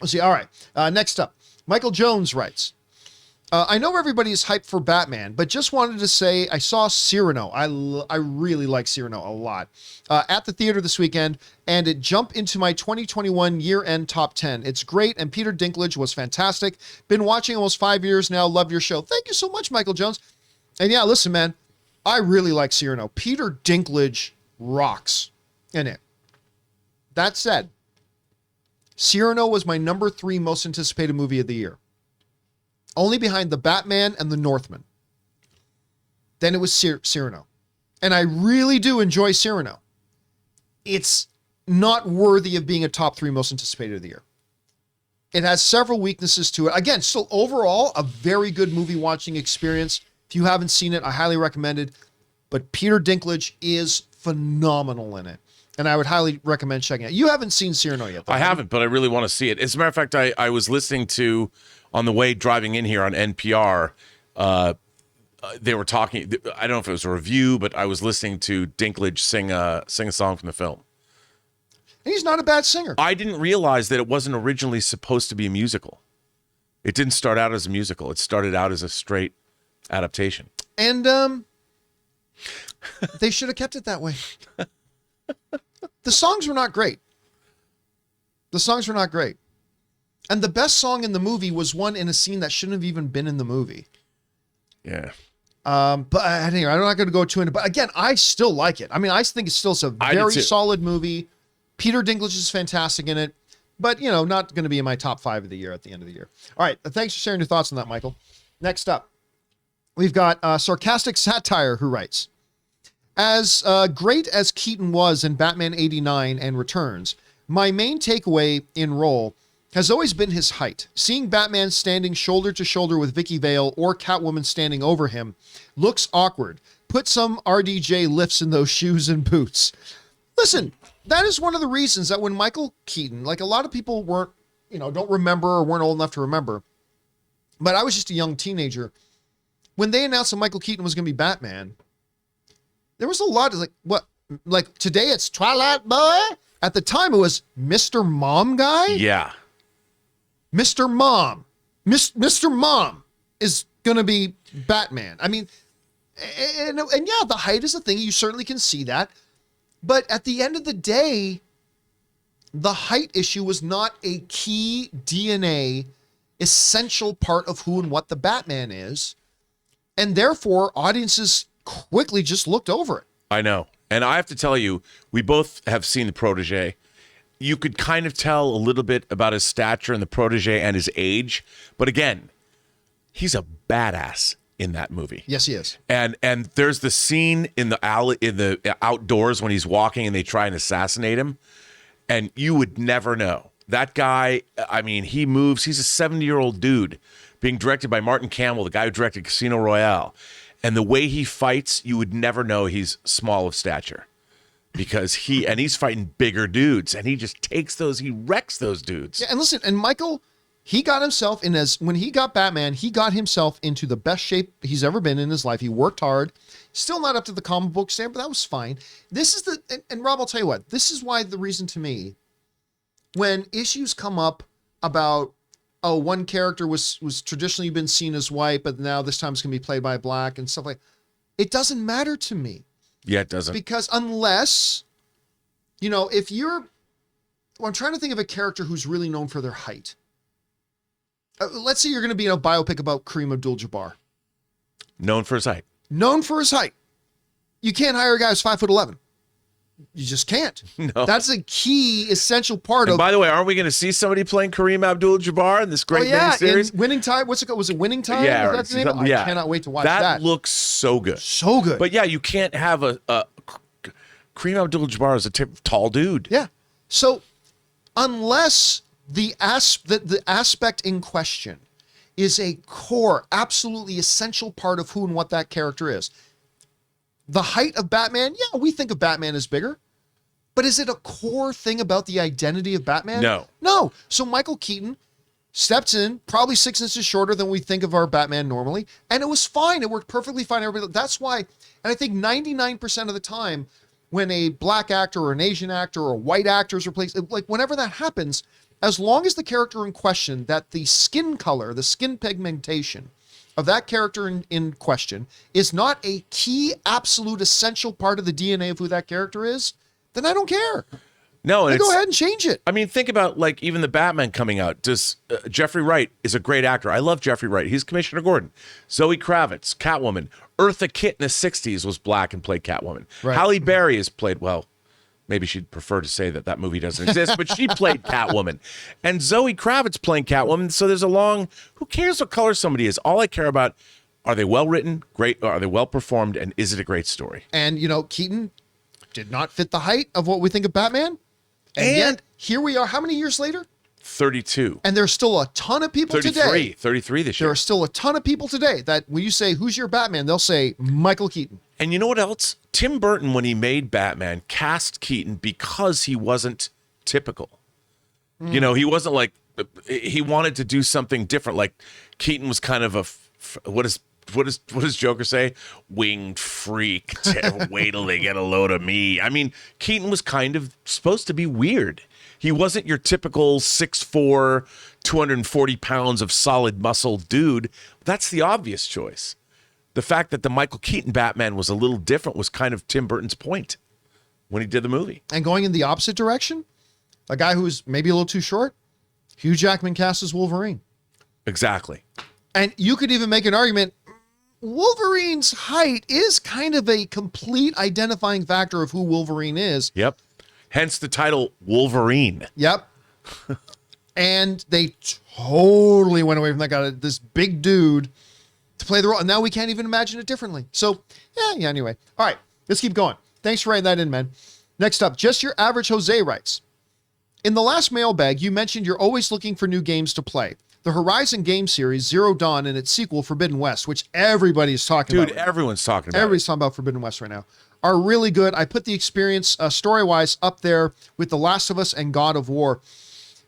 let's see. All right. Next up, Michael Jones writes, I know everybody is hyped for Batman, but just wanted to say I saw Cyrano. I really like Cyrano a lot at the theater this weekend, and it jumped into my 2021 year-end top 10. It's great, and Peter Dinklage was fantastic. Been watching almost 5 years now. Love your show. Thank you so much, Michael Jones. And yeah, listen, man, I really like Cyrano. Peter Dinklage rocks in it. That said, Cyrano was my number 3 most anticipated movie of the year. Only behind The Batman and The Northman. Then it was Cyrano. And I really do enjoy Cyrano. It's not worthy of being a top 3 most anticipated of the year. It has several weaknesses to it. Again, still overall, a very good movie watching experience. If you haven't seen it, I highly recommend it. But Peter Dinklage is phenomenal in it. And I would highly recommend checking it out. You haven't seen Cyrano yet, though. I haven't, but I really want to see it. As a matter of fact, I was listening to, on the way driving in here on NPR, they were talking, I don't know if it was a review, but I was listening to Dinklage sing a song from the film. He's not a bad singer. I didn't realize that it wasn't originally supposed to be a musical. It didn't start out as a musical. It started out as a straight adaptation. And they should have kept it that way. The songs were not great. And the best song in the movie was one in a scene that shouldn't have even been in the movie. Yeah. But anyway, I'm not going to go too into it. But again, I still like it. I mean, I think it's still a very solid movie. Peter Dinklage is fantastic in it. But, you know, not going to be in my top 5 of the year at the end of the year. All right. Thanks for sharing your thoughts on that, Michael. Next up, we've got Sarcastic Satire, who writes, as great as Keaton was in Batman 89 and Returns, my main takeaway in role has always been his height. Seeing Batman standing shoulder to shoulder with Vicky Vale or Catwoman standing over him looks awkward. Put some RDJ lifts in those shoes and boots. Listen, that is one of the reasons that when Michael Keaton, like a lot of people weren't, don't remember or weren't old enough to remember, but I was just a young teenager. when they announced that Michael Keaton was going to be Batman, there was a lot of like today it's Twilight Boy. At the time it was Mr. Mom guy. Yeah. Mr. Mom. Mr. Mom is going to be Batman. I mean, and yeah, the height is a thing. You certainly can see that. But at the end of the day, the height issue was not a key DNA essential part of who and what the Batman is. And therefore, audiences quickly just looked over it. I know. And I have to tell you, we both have seen The Protege. You could kind of tell a little bit about his stature in The Protege and his age. But again, he's a badass in that movie. Yes, he is. And there's the scene in the alley, in the outdoors when he's walking and they try and assassinate him. And you would never know. That guy, I mean, he moves. He's a 70-year-old dude being directed by Martin Campbell, the guy who directed Casino Royale. And the way he fights, you would never know he's small of stature because he's fighting bigger dudes and he just takes those, he wrecks those dudes. Yeah, and listen, and Michael, he got himself when he got Batman, he got himself into the best shape he's ever been in his life. He worked hard, still not up to the comic book standard, but that was fine. This is and Rob, I'll tell you what, this is why the reason to me, when issues come up about, oh, one character was traditionally been seen as white, but now this time it's going to be played by black and stuff like that. It doesn't matter to me. Yeah, it doesn't. Because unless, if I'm trying to think of a character who's really known for their height. Let's say you're going to be in a biopic about Kareem Abdul-Jabbar. Known for his height. Known for his height. You can't hire a guy who's 5'11". You just can't. No. That's a key, essential part and of. By the way, aren't we going to see somebody playing Kareem Abdul-Jabbar in this great miniseries? In Winning Time. What's it called? Was it Winning Time? Yeah. That's the name? Yeah. I cannot wait to watch that. That looks so good. So good. But yeah, you can't have a Kareem Abdul-Jabbar is a tall dude. Yeah. So unless the aspect in question is a core, absolutely essential part of who and what that character is. The height of Batman, yeah, we think of Batman as bigger, but is it a core thing about the identity of Batman? No. No. So Michael Keaton steps in, probably 6 inches shorter than we think of our Batman normally, and it was fine. It worked perfectly fine. That's why, and I think 99% of the time, when a black actor or an Asian actor or a white actor is replaced, like whenever that happens, as long as the character in question, that the skin color, the skin pigmentation of that character in question is not a key, absolute, essential part of the DNA of who that character is, then I don't care. No, and go ahead and change it. I mean, think about like even the Batman coming out. Does Jeffrey Wright is a great actor. I love Jeffrey Wright. He's Commissioner Gordon. Zoe Kravitz, Catwoman. Eartha Kitt in the 60s was black and played Catwoman. Right. Halle Berry has played, well, maybe she'd prefer to say that movie doesn't exist, but she played Catwoman. And Zoe Kravitz playing Catwoman. So there's who cares what color somebody is? All I care about, are they well written, great, are they well performed, and is it a great story? And, Keaton did not fit the height of what we think of Batman. And yet, here we are, how many years later? 32. And there's still a ton of people 33 this year. There are still a ton of people today that when you say, who's your Batman? They'll say Michael Keaton. And you know what else? Tim Burton, when he made Batman, cast Keaton because he wasn't typical. He wasn't like, he wanted to do something different. Like Keaton was kind of what does Joker say? Winged freak. Wait till they get a load of me. I mean, Keaton was kind of supposed to be weird. He wasn't your typical 6'4", 240 pounds of solid muscle dude. That's the obvious choice. The fact that the Michael Keaton Batman was a little different was kind of Tim Burton's point when he did the movie. And going in the opposite direction, a guy who's maybe a little too short, Hugh Jackman cast as Wolverine. Exactly. And you could even make an argument, Wolverine's height is kind of a complete identifying factor of who Wolverine is. Yep. Hence the title Wolverine. Yep. And they totally went away from that guy, this big dude, to play the role. And now we can't even imagine it differently. So, yeah, anyway. All right, let's keep going. Thanks for writing that in, man. Next up, Just Your Average Jose writes, in the last mailbag, you mentioned you're always looking for new games to play. The Horizon game series, Zero Dawn, and its sequel, Forbidden West, which everybody's talking about. Dude, everyone's talking about Everybody's talking about Forbidden West right now, are really good. I put the experience, story-wise, up there with The Last of Us and God of War.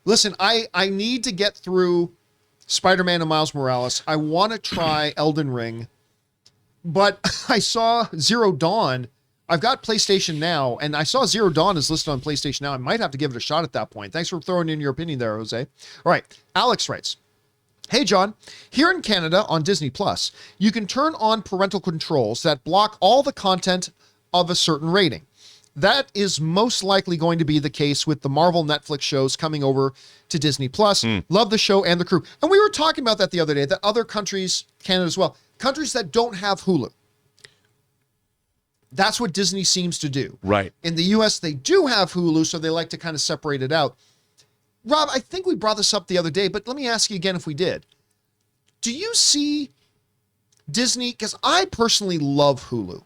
Listen, I need to get through Spider-Man and Miles Morales. I want to try Elden Ring. But I saw Zero Dawn. I've got PlayStation Now, and I saw Zero Dawn is listed on PlayStation Now. I might have to give it a shot at that point. Thanks for throwing in your opinion there, Jose. All right. Alex writes, hey, John, here in Canada on Disney Plus, you can turn on parental controls that block all the content of a certain rating. That is most likely going to be the case with the Marvel Netflix shows coming over to Disney Plus. Love the show and the crew. And we were talking about that the other day, that other countries, Canada as well, countries that don't have Hulu. That's what Disney seems to do. Right. In the US, they do have Hulu, so they like to kind of separate it out. Rob, I think we brought this up the other day, but let me ask you again if we did. Do you see Disney, because I personally love Hulu,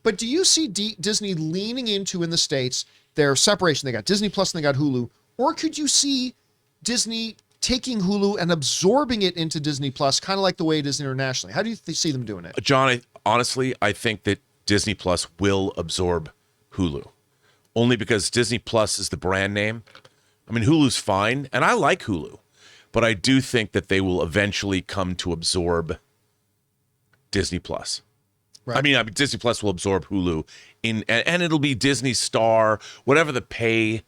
but do you see Disney leaning into, in the States, their separation? They got Disney Plus and they got Hulu. Or could you see Disney taking Hulu and absorbing it into Disney Plus, kind of like the way it is internationally? How do you see them doing it? John, honestly, I think that Disney Plus will absorb Hulu, only because Disney Plus is the brand name. I mean, Hulu's fine, and I like Hulu, but I do think that they will eventually come to absorb Disney Plus. Right. I mean, Disney Plus will absorb Hulu, and it'll be Disney Star, whatever the pay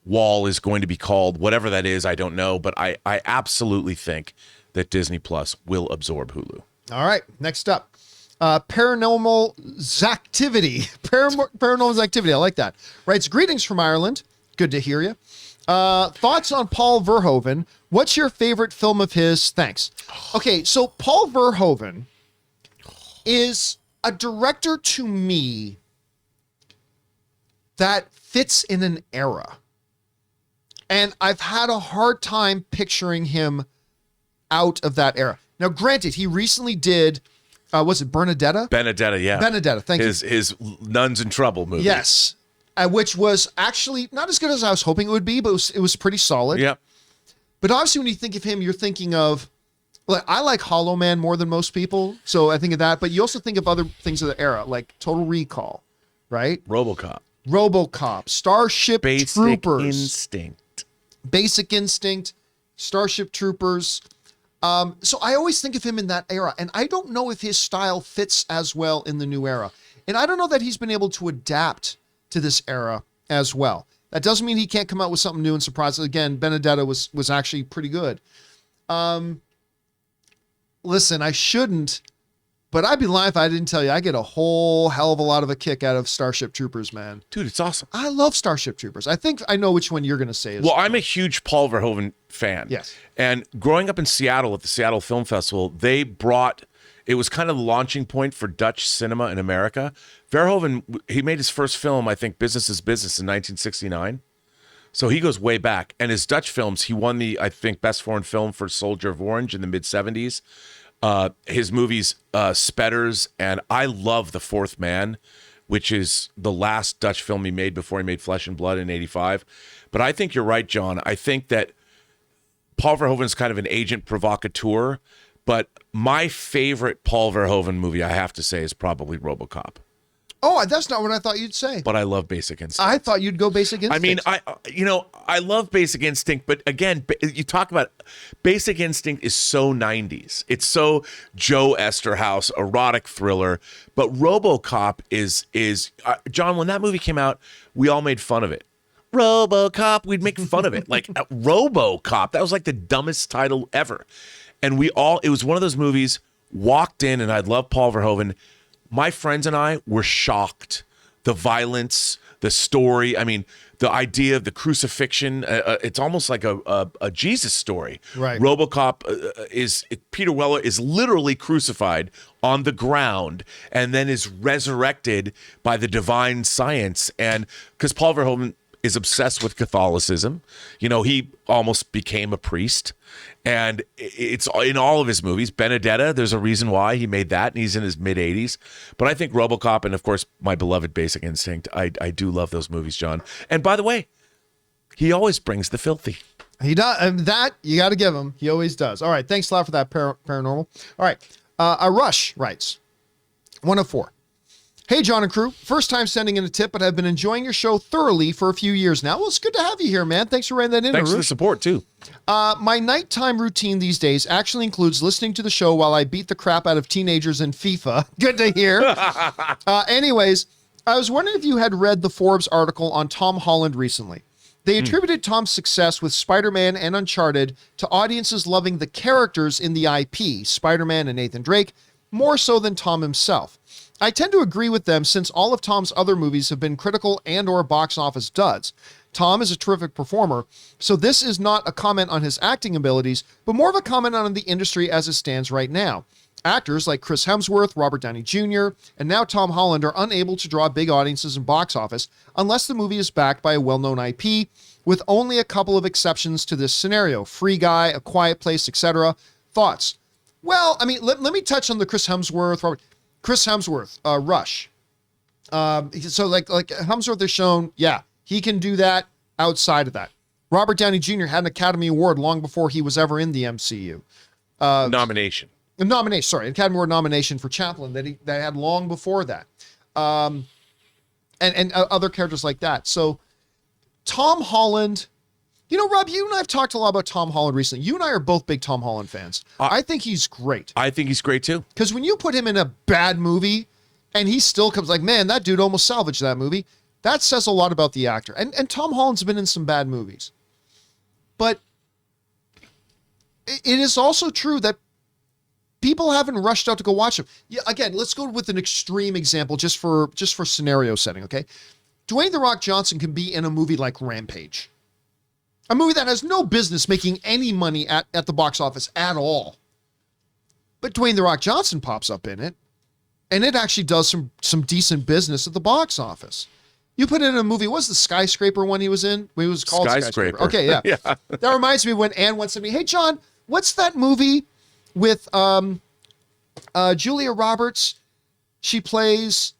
wall is going to be called, whatever that is, I don't know, but I absolutely think that Disney Plus will absorb Hulu. All right, next up. Paranormal Activity. Paranormal Activity. I like that. Writes, greetings from Ireland. Good to hear you. Thoughts on Paul Verhoeven. What's your favorite film of his? Thanks. Okay, so Paul Verhoeven is a director to me that fits in an era. And I've had a hard time picturing him out of that era. Now, granted, he recently did... was it Bernadetta? Benedetta, yeah. Benedetta, thank you. His Nuns in Trouble movie. Yes, which was actually not as good as I was hoping it would be, but it was pretty solid. Yep. But obviously when you think of him, you're thinking of, like, I like Hollow Man more than most people, so I think of that. But you also think of other things of the era, like Total Recall, right? RoboCop. Starship Troopers. Basic Instinct. Starship Troopers. So I always think of him in that era, and I don't know if his style fits as well in the new era. And I don't know that he's been able to adapt to this era as well. That doesn't mean he can't come out with something new and surprise us. Again, Benedetta was actually pretty good. Listen, I shouldn't, but I'd be lying if I didn't tell you I get a whole hell of a lot of a kick out of Starship Troopers, man. Dude, it's awesome. I love Starship Troopers. I think I know which one you're going to say. Well, I'm a huge Paul Verhoeven fan. Yes. And growing up in Seattle at the Seattle Film Festival, it was kind of the launching point for Dutch cinema in America. Verhoeven, he made his first film, I think, Business is Business in 1969. So he goes way back. And his Dutch films, he won the, I think, Best Foreign Film for Soldier of Orange in the mid-'70s. His movies, Spetters, and I love The Fourth Man, which is the last Dutch film he made before he made Flesh and Blood in 85. But I think you're right, John. I think that Paul Verhoeven is kind of an agent provocateur, but my favorite Paul Verhoeven movie, I have to say, is probably RoboCop. Oh, that's not what I thought you'd say. But I love Basic Instinct. I thought you'd go Basic Instinct. I mean, I love Basic Instinct, but again, you talk about Basic Instinct is so 90s. It's so Joe Esterhaus, erotic thriller. But RoboCop is John, when that movie came out, we all made fun of it. RoboCop, we'd make fun of it. Like RoboCop, that was like the dumbest title ever. And it was one of those movies, walked in, and I love Paul Verhoeven. My friends and I were shocked. The violence, the story. I mean, the idea of the crucifixion. It's almost like a Jesus story. Right. RoboCop Peter Weller is literally crucified on the ground and then is resurrected by the divine science. And because Paul Verhoeven is obsessed with Catholicism, he almost became a priest. And it's in all of his movies. Benedetta, there's a reason why he made that, and he's in his mid-80s. But I think RoboCop and, of course, my beloved Basic Instinct, I do love those movies, John. And by the way, he always brings the filthy. He does. And that, you got to give him. He always does. All right, thanks a lot for that, Paranormal. All right, Rush writes, 104. Hey, John and crew. First time sending in a tip, but I've been enjoying your show thoroughly for a few years now. Well, it's good to have you here, man. Thanks for writing that in. Thanks for the support, too. My nighttime routine these days actually includes listening to the show while I beat the crap out of teenagers in FIFA. Good to hear. Anyways, I was wondering if you had read the Forbes article on Tom Holland recently. They attributed Tom's success with Spider-Man and Uncharted to audiences loving the characters in the IP, Spider-Man and Nathan Drake, more so than Tom himself. I tend to agree with them since all of Tom's other movies have been critical and or box office duds. Tom is a terrific performer, so this is not a comment on his acting abilities, but more of a comment on the industry as it stands right now. Actors like Chris Hemsworth, Robert Downey Jr., and now Tom Holland are unable to draw big audiences in box office unless the movie is backed by a well-known IP, with only a couple of exceptions to this scenario. Free Guy, A Quiet Place, etc. Thoughts? Well, I mean, let me touch on the Chris Hemsworth, Rush. So like Hemsworth has shown, yeah, he can do that outside of that. Robert Downey Jr. had an Academy Award long before he was ever in the MCU. Nomination, Academy Award nomination for Chaplin that he had long before that. And other characters like that. So Tom Holland, you know, Rob, you and I have talked a lot about Tom Holland recently. You and I are both big Tom Holland fans. I think he's great. I think he's great too. Because when you put him in a bad movie and he still comes like, man, that dude almost salvaged that movie. That says a lot about the actor. And Tom Holland's been in some bad movies. But it is also true that people haven't rushed out to go watch him. Yeah, again, let's go with an extreme example just for scenario setting, okay? Dwayne "The Rock" Johnson can be in a movie like Rampage. A movie that has no business making any money at the box office at all. But Dwayne "The Rock" Johnson pops up in it, and it actually does some decent business at the box office. You put it in a movie, what was the Skyscraper one he was in? It was called Skyscraper. Okay, yeah. Yeah. That reminds me when Ann once said to me, hey, John, what's that movie with Julia Roberts? She plays,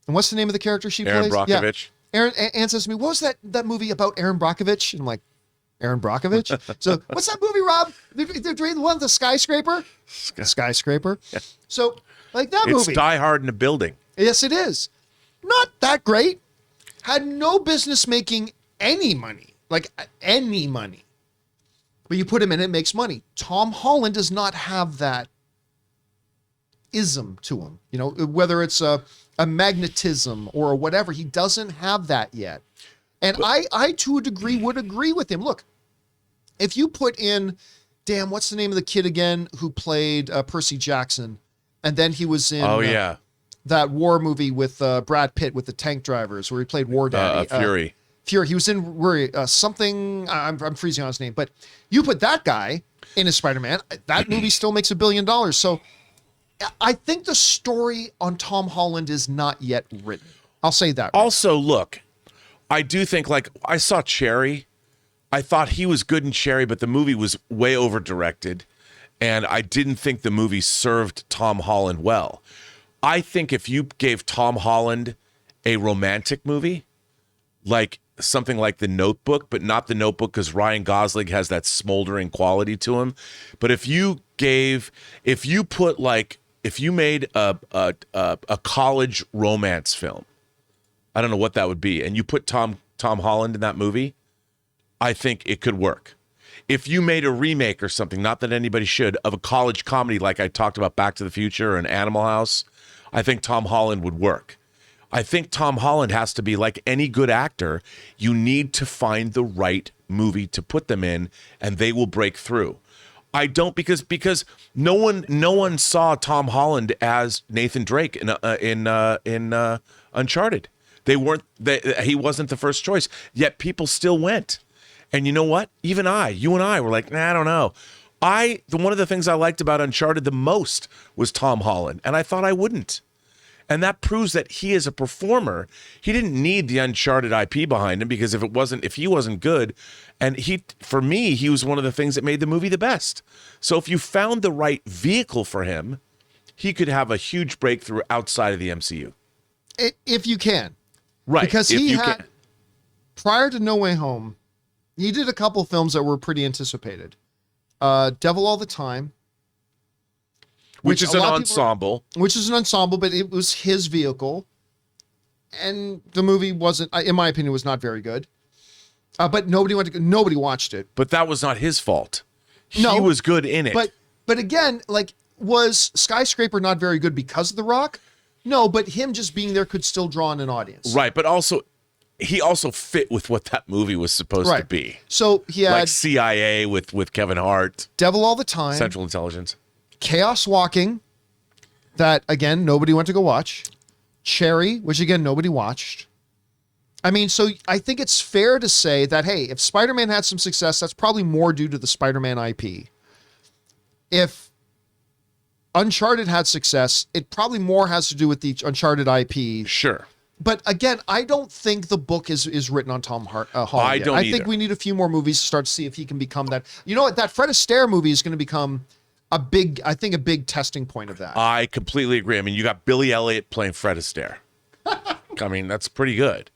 and what's the name of the character she Aaron plays? Brockovich. Yeah. Ann says to me, what was that movie about Aaron Brockovich? And I'm like, Aaron Brockovich? So what's that movie, Rob? They're doing the one with the skyscraper? Skyscraper. Yeah. So like that movie. It's Die Hard in a Building. Yes, it is. Not that great. Had no business making any money. Like any money. But you put him in, it makes money. Tom Holland does not have that ism to him. You know, whether it's a magnetism or whatever, he doesn't have that yet. And I to a degree would agree with him. Look, if you put in, damn, what's the name of the kid again who played Percy Jackson? And then he was in that war movie with Brad Pitt with the tank drivers where he played War Daddy. Fury. Fury. He was in something, I'm freezing on his name. But you put that guy in as Spider-Man, that movie still makes $1 billion. So I think the story on Tom Holland is not yet written. I'll say that. Right. Also, look, I do think, like, I saw Cherry. I thought he was good in Cherry, but the movie was way over directed. And I didn't think the movie served Tom Holland well. I think if you gave Tom Holland a romantic movie, like something like The Notebook, but not The Notebook because Ryan Gosling has that smoldering quality to him. But if you made a college romance film, I don't know what that would be, and you put Tom Holland in that movie, I think it could work. If you made a remake or something, not that anybody should, of a college comedy like I talked about Back to the Future and Animal House, I think Tom Holland would work. I think Tom Holland has to be like any good actor. You need to find the right movie to put them in, and they will break through. I don't because no one saw Tom Holland as Nathan Drake in Uncharted. He wasn't the first choice. Yet people still went. And you know what? Even you and I were like, nah, I don't know. One of the things I liked about Uncharted the most was Tom Holland, and I thought I wouldn't. And that proves that he is a performer. He didn't need the Uncharted IP behind him because if he wasn't good, and for me, he was one of the things that made the movie the best. So if you found the right vehicle for him, he could have a huge breakthrough outside of the MCU. If you can. Right. Because prior to No Way Home, he did a couple films that were pretty anticipated. Devil All the Time. Which is an ensemble. Which is an ensemble, but it was his vehicle. and the movie wasn't, in my opinion, was not very good. But nobody watched it. But that was not his fault. He No, was good in it. But again, like, was Skyscraper not very good because of The Rock? No, but him just being there could still draw in an audience. Right, but also, he also fit with what that movie was supposed to be. So he had like CIA with Kevin Hart. Devil All the Time. Central Intelligence. Chaos Walking, that, again, nobody went to go watch. Cherry, which, again, nobody watched. I mean, so I think it's fair to say that, hey, if Spider-Man had some success, that's probably more due to the Spider-Man IP. If Uncharted had success, it probably more has to do with the Uncharted IP. Sure. But again, I don't think the book is written on Tom Holland. I don't I think we need a few more movies to start to see if he can become that. You know what? That Fred Astaire movie is going to become a big testing point of that. I completely agree. I mean, you got Billy Elliot playing Fred Astaire. I mean, that's pretty good.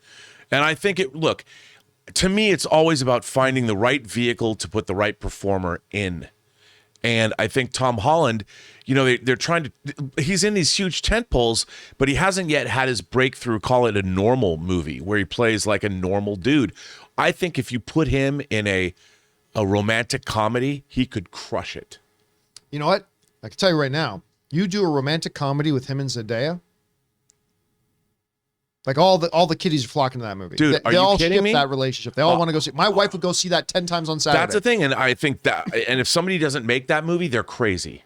And I think to me, it's always about finding the right vehicle to put the right performer in. And I think Tom Holland, they're trying to, he's in these huge tent poles, but he hasn't yet had his breakthrough, call it a normal movie, where he plays like a normal dude. I think if you put him in a romantic comedy, he could crush it. You know what? I can tell you right now, you do a romantic comedy with him and Zendaya, like all the kiddies are flocking to that movie. Dude, they all kidding ship me? that relationship. They all want to go see. My wife would go see that 10 times on Saturday. That's the thing, and I think that, and if somebody doesn't make that movie, they're crazy.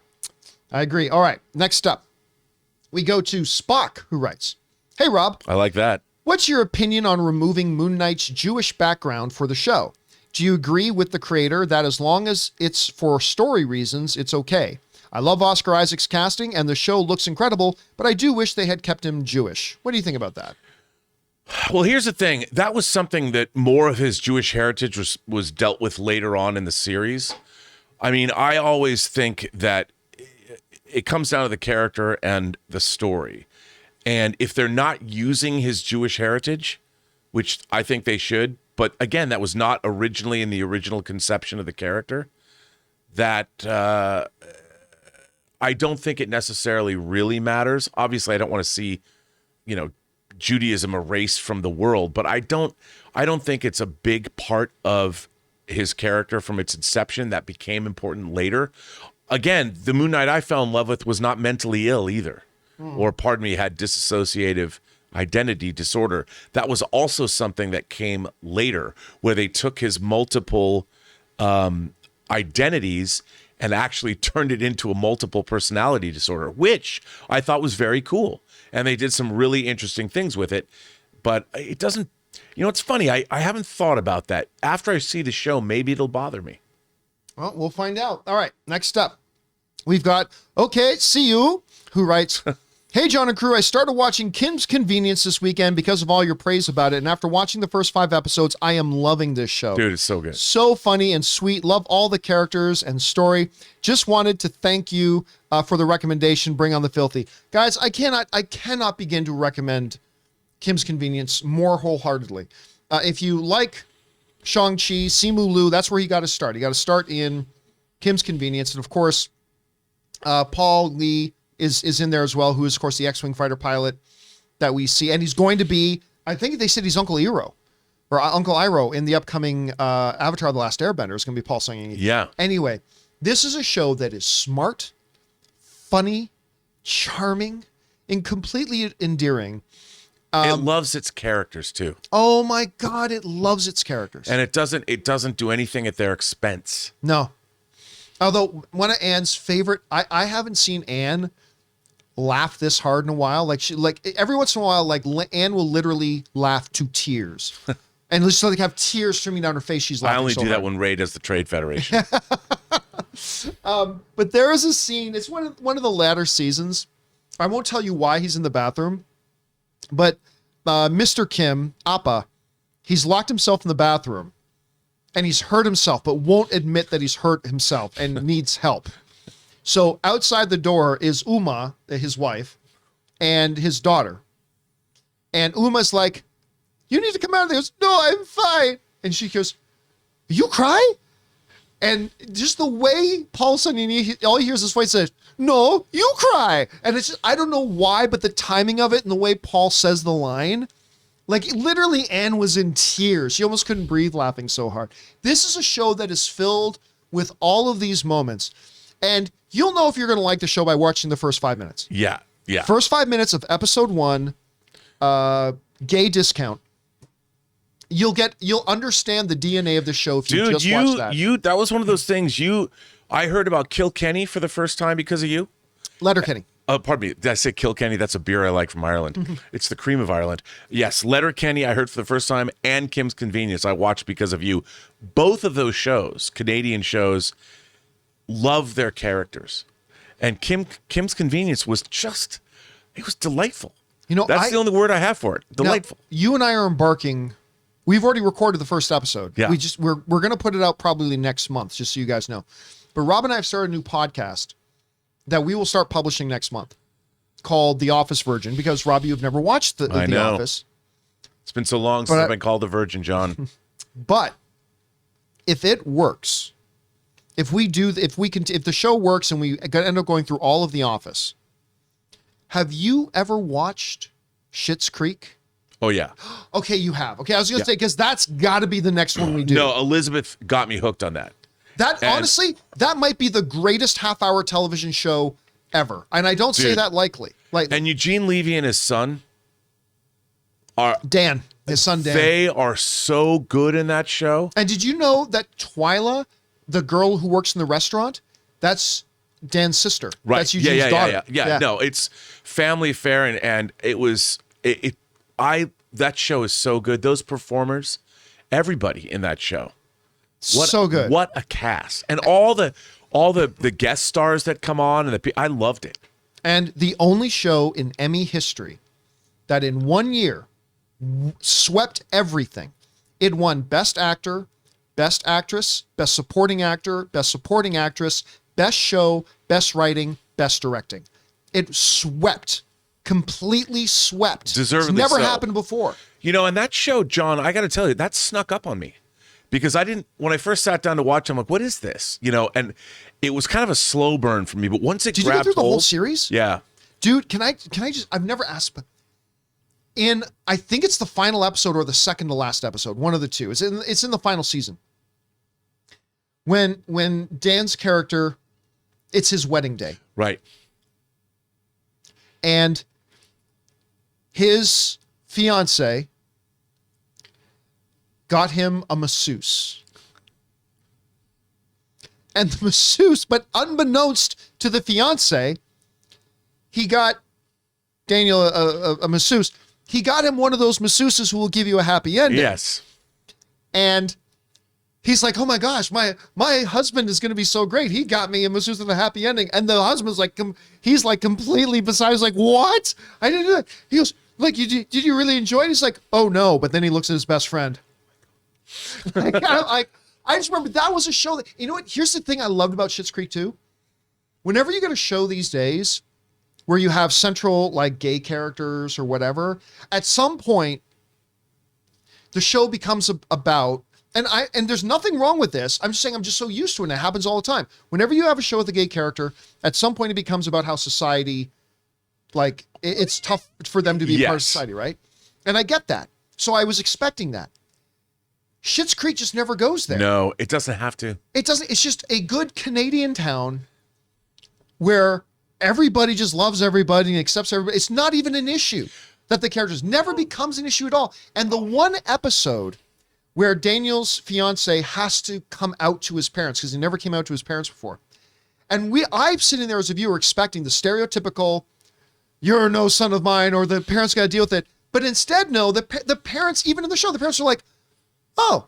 I agree. All right, next up, we go to Spock, who writes, "Hey Rob, I like that. what's your opinion on removing Moon Knight's Jewish background for the show? Do you agree with the creator that as long as it's for story reasons, it's okay? I love Oscar Isaac's casting, and the show looks incredible, but I do wish they had kept him Jewish. What do you think about that?" Well, here's the thing. That was something that more of his Jewish heritage was dealt with later on in the series. I mean, I always think that it comes down to the character and the story. And if they're not using his Jewish heritage, which I think they should, but again, that was not originally in the original conception of the character, that I don't think it necessarily really matters. Obviously, I don't want to see, Judaism erased from the world, but I don't think it's a big part of his character from its inception that became important later. Again, the Moon Knight I fell in love with was not mentally ill either, or pardon me, had dissociative identity disorder. That was also something that came later, where they took his multiple identities and actually turned it into a multiple personality disorder, which I thought was very cool. And they did some really interesting things with it, but it doesn't, it's funny. I haven't thought about that. After I see the show, maybe it'll bother me. Well, we'll find out. All right, next up, we've got, okay, see you, who writes, "Hey, John and crew, I started watching Kim's Convenience this weekend because of all your praise about it, and after watching the first 5 episodes, I am loving this show. Dude, it's so good. So funny and sweet. Love all the characters and story. Just wanted to thank you for the recommendation, Bring on the Filthy." Guys, I cannot begin to recommend Kim's Convenience more wholeheartedly. If you like Shang-Chi, Simu Liu, that's where you got to start. You got to start in Kim's Convenience. And of course, Paul Lee is in there as well, who is, of course, the X-Wing fighter pilot that we see. And he's going to be, I think they said he's Uncle Iroh, or Uncle Iroh in the upcoming Avatar: The Last Airbender. It's going to be Paul singing. Yeah. Anyway, this is a show that is smart, funny, charming, and completely endearing. It loves its characters too. Oh my God, it loves its characters. And it doesn't do anything at their expense. No. Although one of Anne's favorite, I haven't seen Anne laugh this hard in a while. Like every once in a while, like Anne will literally laugh to tears. And just like have tears streaming down her face. She's laughing. I only so do that hard. when Ray does the Trade Federation. But there is a scene, it's one of the latter seasons. I won't tell you why he's in the bathroom, but Mr. Kim, Appa, he's locked himself in the bathroom and he's hurt himself, but won't admit that he's hurt himself and needs help. So outside the door is Uma, his wife, and his daughter. And Uma's like, "You need to come out of there." He goes, "No, I'm fine." And she goes, "You cry?" And just the way Paul Sonini, all he hears his voice says, "No, you cry." And it's just, I don't know why, but the timing of it and the way Paul says the line Like literally Anne was in tears. She almost couldn't breathe laughing so hard. This is a show that is filled with all of these moments. And you'll know if you're going to like the show by watching the first 5 minutes. Yeah. First 5 minutes of episode 1, gay discount. You'll understand the DNA of the show if you just watch that. That was one of those things I heard about Kilkenny for the first time because of you. Letterkenny. Pardon me. Did I say Kilkenny? That's a beer I like from Ireland. It's the cream of Ireland. Yes, Letterkenny I heard for the first time, and Kim's Convenience I watched because of you. Both of those shows, Canadian shows, love their characters. And Kim's Convenience was it was delightful. That's the only word I have for it. Delightful. Now, you and I are embarking. We've already recorded the first episode. Yeah. We're going to put it out probably next month, just so you guys know. But Rob and I have started a new podcast that we will start publishing next month called The Office Virgin, because Rob, you've never watched The Office. It's been so long since I've been called a virgin, John. But if it works, if the show works and we end up going through all of The Office, have you ever watched Schitt's Creek? Oh, yeah. Okay, you have. Okay, I was going to say, because that's got to be the next one we do. No, Elizabeth got me hooked on that. Honestly, that might be the greatest half-hour television show ever. And I don't say that lightly. And Eugene Levy and his son his son Dan. They are so good in that show. And did you know that Twyla, the girl who works in the restaurant, that's Dan's sister. Right. That's Eugene's daughter. Yeah. No, it's family affair, and that show is so good. Those performers, everybody in that show. So good. What a cast. And all the guest stars that come on, and I loved it. And the only show in Emmy history that in 1 year swept everything. It won Best Actor, Best Actress, Best Supporting Actor, Best Supporting Actress, Best Show, Best Writing, Best Directing. It swept. Completely swept. Deservedly It's never so. happened before. And that show, John, I got to tell you, that snuck up on me. Because when I first sat down to watch, I'm like, what is this? And it was kind of a slow burn for me. But once it Did grabbed you go through the hold, whole series? Yeah. Dude, can I just, I've never asked, but I think it's the final episode or the second to last episode, one of the two. It's in the final season. When Dan's character, it's his wedding day. Right. And his fiance got him a masseuse. And the masseuse, but unbeknownst to the fiance, he got Daniel a masseuse. He got him one of those masseuses who will give you a happy ending. Yes. And he's like, oh my gosh, my husband is going to be so great. He got me a masseuse with a happy ending. And the husband's like, he's like completely beside. He's like, what? I didn't do that. He goes, like, did you really enjoy it? He's like, oh no. But then he looks at his best friend. I just remember that was a show that, you know what? Here's the thing I loved about Schitt's Creek too. Whenever you get a show these days where you have central like gay characters or whatever, at some point the show becomes about, and there's nothing wrong with this. I'm just saying I'm just so used to it. And it happens all the time. Whenever you have a show with a gay character, at some point it becomes about how society, like it's tough for them to be a part of society, right? And I get that. So I was expecting that. Schitt's Creek just never goes there. No, it doesn't have to. It doesn't. It's just a good Canadian town where everybody just loves everybody and accepts everybody. It's not even an issue that the characters never becomes an issue at all. And the one episode where Daniel's fiance has to come out to his parents because he never came out to his parents before. And I'm sitting there as a viewer expecting the stereotypical, you're no son of mine, or the parents got to deal with it. But instead, no, the parents, even in the show, the parents are like, oh,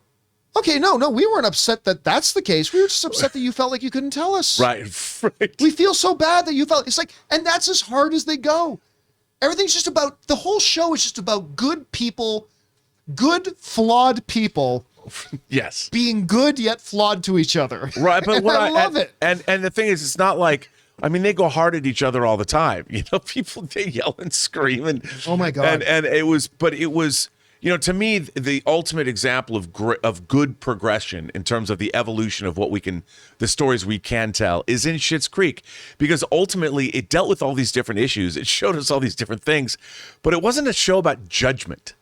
okay, no, we weren't upset that that's the case. We were just upset that you felt like you couldn't tell us. Right. We feel so bad that you felt, it's like, and that's as hard as they go. Everything's just about, the whole show is just about good people, good, flawed people. Yes. Being good yet flawed to each other. Right, but I love it. And the thing is, it's not like, I mean, they go hard at each other all the time. People, they yell and scream. And, oh my God. And it was, to me, the ultimate example of good progression in terms of the evolution of the stories we can tell is in Schitt's Creek, because ultimately it dealt with all these different issues. It showed us all these different things, but it wasn't a show about judgment.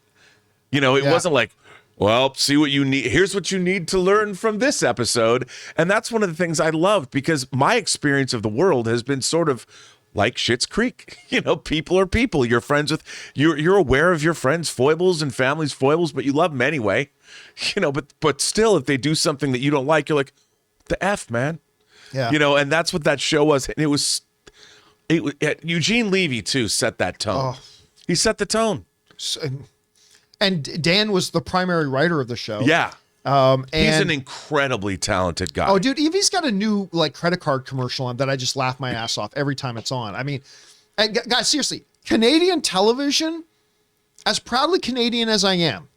It wasn't like, well, see what you need. Here's what you need to learn from this episode. And that's one of the things I love, because my experience of the world has been sort of like Schitt's Creek. People are people. You're friends with, you're aware of your friends' foibles and family's foibles, but you love them anyway. But still, if they do something that you don't like, you're like, the F, man. Yeah. And that's what that show was. And it was Eugene Levy too set that tone. He set the tone. And Dan was the primary writer of the show. Yeah. And he's an incredibly talented guy. Oh, dude, Evie's got a new credit card commercial on that I just laugh my ass off every time it's on. I mean, guys, seriously, Canadian television, as proudly Canadian as I am,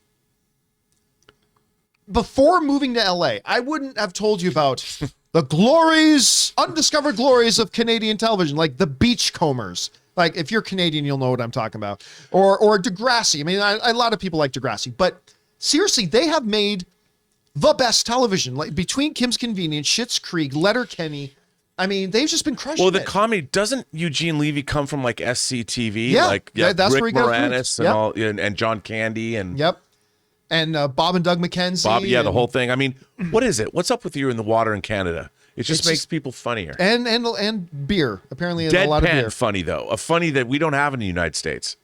before moving to LA, I wouldn't have told you about the glories, undiscovered glories of Canadian television, like the Beachcombers. Like, if you're Canadian, you'll know what I'm talking about. Or Degrassi. I mean, a lot of people like Degrassi. But seriously, they have made the best television. Like, between Kim's Convenience, Schitt's Creek, Letterkenny. I mean, they've just been crushing the comedy, doesn't Eugene Levy come from like SCTV? Yeah, that's Rick where he got Moranis and all, and John Candy and and Bob and Doug McKenzie. The whole thing. I mean, what is it? What's up with you in the water in Canada? It just makes people funnier. And beer. Apparently, a lot of beer. Funny though, a funny that we don't have in the United States.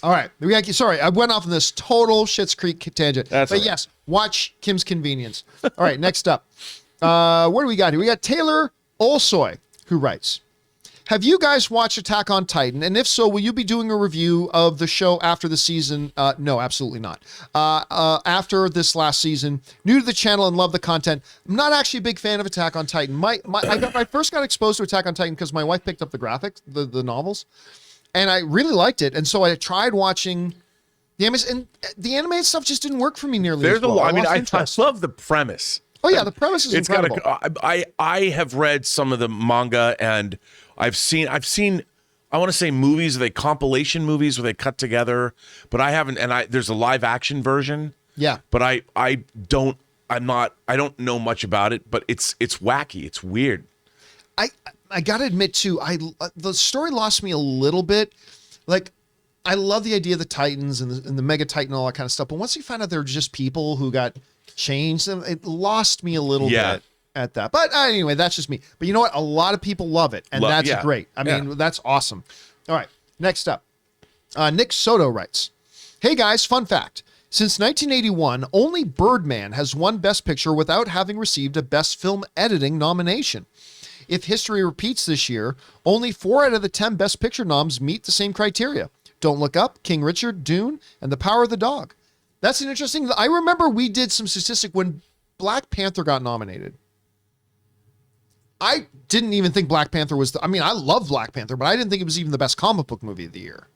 All right, sorry, I went off on this total Schitt's Creek tangent. But right. Yes, watch Kim's Convenience. All right, next up, what do we got here? We got Taylor Olsoy, who writes, have you guys watched Attack on Titan? And if so, will you be doing a review of the show after the season? No, absolutely not. After this last season, new to the channel and love the content. I'm not actually a big fan of Attack on Titan. I first got exposed to Attack on Titan because my wife picked up the graphics, the novels, and I really liked it. And so I tried watching the animated, and the animated stuff just didn't work for me nearly as well. I love the premise. Oh yeah, the premise is incredible. I have read some of the manga, and I've seen I want to say movies, compilation movies where they cut together, but I haven't, and there's a live action version. Yeah. But I don't know much about it, but it's wacky, it's weird. I gotta admit too, the story lost me a little bit. Like, I love the idea of the Titans and the Mega Titan and all that kind of stuff, but once you find out they're just people who got changed, it lost me a little bit at that. But anyway, that's just me. But you know what? A lot of people love it, and that's great. I mean, that's awesome. All right, next up. Nick Soto writes, hey guys, fun fact. Since 1981, only Birdman has won Best Picture without having received a Best Film Editing nomination. If history repeats this year, only 4 out of the 10 Best Picture noms meet the same criteria. Don't Look Up, King Richard, Dune, and The Power of the Dog. That's an interesting. I remember we did some statistic when Black Panther got nominated. I didn't even think Black Panther was. I mean, I love Black Panther, but I didn't think it was even the best comic book movie of the year.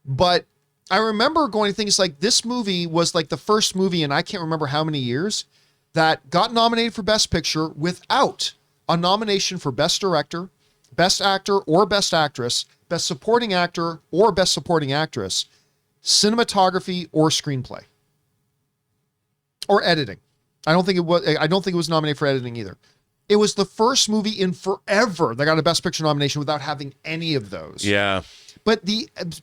But I remember going to things like this movie was like the first movie in I can't remember how many years that got nominated for Best Picture without a nomination for Best Director, Best Actor or Best Actress, Best Supporting Actor or Best Supporting Actress, cinematography or screenplay or editing. I don't think it was nominated for editing either. It was the first movie in forever that got a Best Picture nomination without having any of those. Yeah. But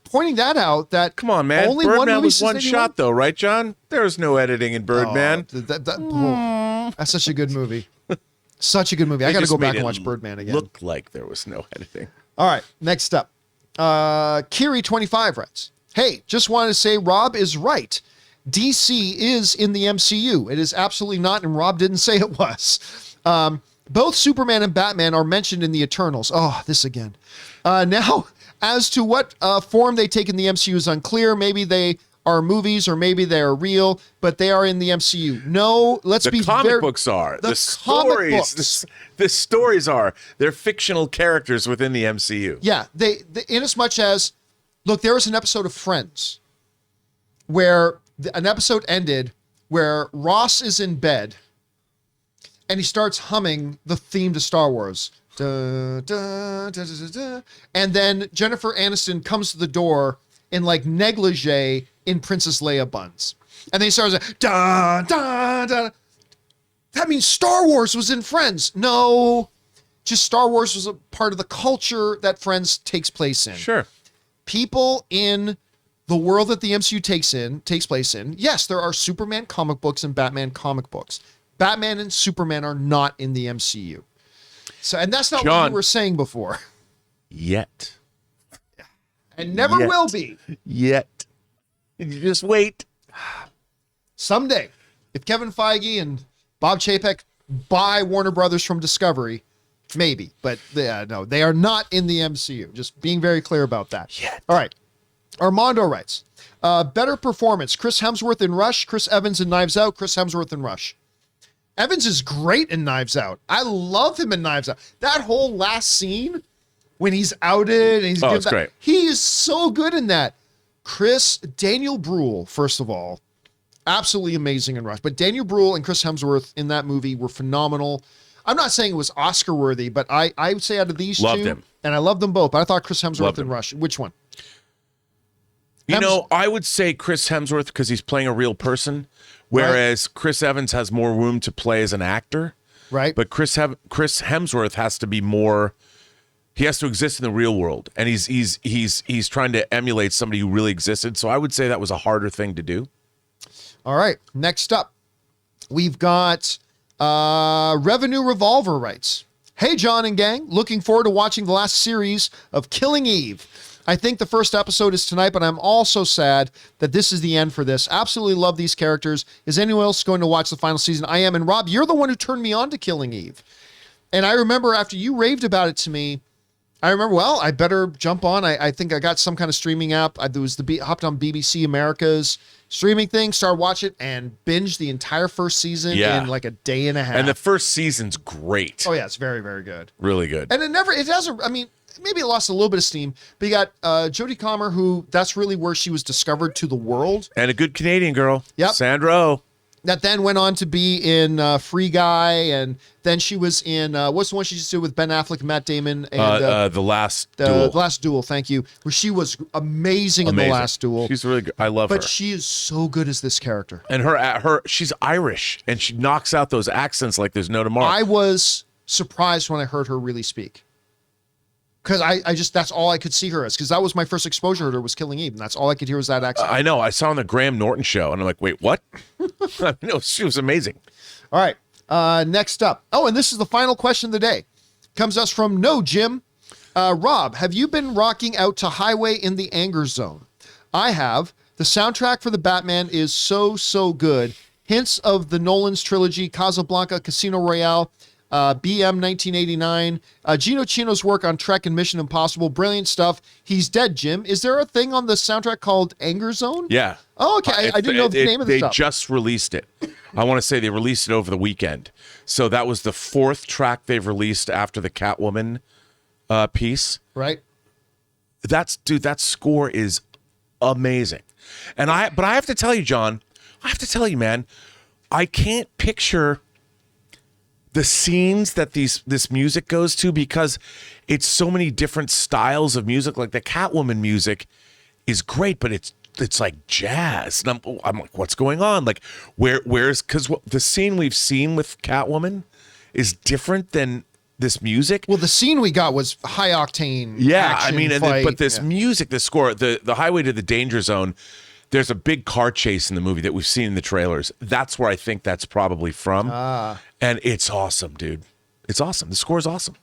pointing that out, that come on, man, only Birdman one was one shot though, right, John? There's no editing in Birdman. That's such a good movie. Such a good movie. I got to go back and watch Birdman again. Looked like there was no editing. All right, next up. Kiri25 writes, hey, just wanted to say Rob is right. DC is in the MCU. It is absolutely not, and Rob didn't say it was. Both Superman and Batman are mentioned in the Eternals. Oh, this again. Now, as to what form they take in the MCU is unclear. Maybe they are movies or maybe they are real, but they are in the MCU. No, let's be fair. The comic books are. The stories. The stories are. They're fictional characters within the MCU. Yeah, they in as much as, look, there was an episode of Friends where an episode ended where Ross is in bed and he starts humming the theme to Star Wars. Da, da, da, da, da, da. And then Jennifer Aniston comes to the door in like negligee in Princess Leia buns. And then he starts like, da, da, da. That means Star Wars was in Friends. No, just Star Wars was a part of the culture that Friends takes place in. Sure. People in the world that the MCU takes place in, yes, there are Superman comic books and Batman comic books. Batman and Superman are not in the MCU. So, and that's not what you were saying before. Yet. And never will be. Yet. You just wait. Someday, if Kevin Feige and Bob Chapek buy Warner Brothers from Discovery, maybe. But no, they are not in the MCU. Just being very clear about that. Yet. All right. Armando writes, better performance. Chris Hemsworth in Rush, Chris Evans in Knives Out, Chris Hemsworth in Rush. Evans is great in Knives Out. I love him in Knives Out. That whole last scene when he's outed and he's it's great. He is so good in that. Daniel Bruhl, first of all, absolutely amazing in Rush. But Daniel Bruhl and Chris Hemsworth in that movie were phenomenal. I'm not saying it was Oscar worthy, but I would say out of these Loved two, him. and I love them both, but I thought Chris Hemsworth Loved in him. Rush. Which one? You know, I would say Chris Hemsworth because he's playing a real person, whereas Chris Evans has more room to play as an actor. Right. But Chris Hemsworth has to be more. He has to exist in the real world, and he's trying to emulate somebody who really existed. So I would say that was a harder thing to do. All right. Next up, we've got Revenue Revolver writes, "Hey, John and gang, looking forward to watching the last series of Killing Eve. I think the first episode is tonight, but I'm also sad that this is the end for this. Absolutely love these characters. Is anyone else going to watch the final season? I am. And Rob, you're the one who turned me on to Killing Eve. And I remember after you raved about it to me, I better jump on. I think I got some kind of streaming app. Hopped on BBC America's streaming thing, started watching it, and binged the entire first season in like a day and a half. And the first season's great. Oh, yeah, it's very, very good. Really good. And it doesn't, I mean, maybe it lost a little bit of steam, but you got Jodie Comer, who that's really where she was discovered to the world. And a good Canadian girl. Yep. Sandra Oh. That then went on to be in Free Guy, and then she was in, what's the one she just did with Ben Affleck and Matt Damon? And The Last Duel. The Last Duel, thank you. Where she was amazing in The Last Duel. She's really good. I love her. But she is so good as this character. And she's Irish, and she knocks out those accents like there's no tomorrow. I was surprised when I heard her really speak. Because I just, that's all I could see her as. Because that was my first exposure to her, was Killing Eve. And that's all I could hear was that accent. I know. I saw on the Graham Norton show, and I'm like, wait, what? No, she was amazing. All right. Next up. Oh, and this is the final question of the day. Comes us from No Jim. Rob, have you been rocking out to Highway in the Anger Zone? I have. The soundtrack for the Batman is so good. Hints of the Nolan's trilogy, Casablanca, Casino Royale, BM 1989, Gino Chino's work on Trek and Mission Impossible. Brilliant stuff. He's dead, Jim. Is there a thing on the soundtrack called Anger Zone? Yeah. Oh, okay. I didn't know the name of the stuff. They just released it. I want to say they released it over the weekend. So that was the fourth track they've released after the Catwoman piece. Right. That score is amazing. But I have to tell you, John, man, I can't picture the scenes that this music goes to because it's so many different styles of music. Like the Catwoman music is great, but it's like jazz. And I'm like, what's going on? Like where's, because the scene we've seen with Catwoman is different than this music. Well, the scene we got was high octane. Yeah, action, I mean, fight. but this music, the score, the Highway to the Danger Zone, there's a big car chase in the movie that we've seen in the trailers. That's where I think that's probably from. And it's awesome, dude. It's awesome. The score's awesome.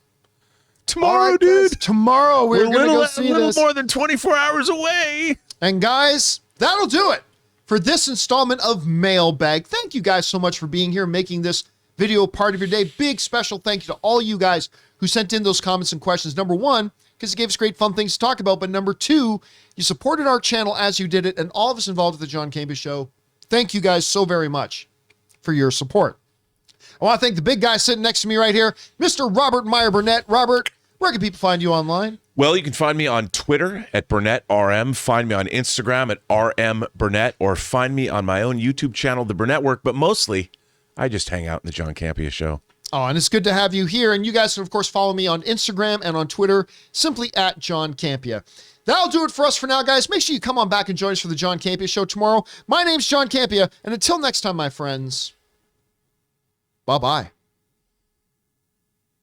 Tomorrow, dude. Tomorrow we're going to go see a little this. more than 24 hours away. And guys, that'll do it for this installment of Mailbag. Thank you guys so much for being here, making this video part of your day. Big special thank you to all you guys who sent in those comments and questions. Number one, because it gave us great fun things to talk about. But number two, you supported our channel as you did it, and all of us involved with the John Campea Show. Thank you guys so very much for your support. I want to thank the big guy sitting next to me right here, Mr. Robert Meyer Burnett. Robert, where can people find you online? Well, you can find me on Twitter at BurnettRM, find me on Instagram at RMBurnett, or find me on my own YouTube channel, The Burnett Work. But mostly, I just hang out in the John Campea Show. Oh, and it's good to have you here. And you guys can, of course, follow me on Instagram and on Twitter, simply at John Campea. That'll do it for us for now, guys. Make sure you come on back and join us for the John Campea Show tomorrow. My name's John Campea, and until next time, my friends, bye-bye.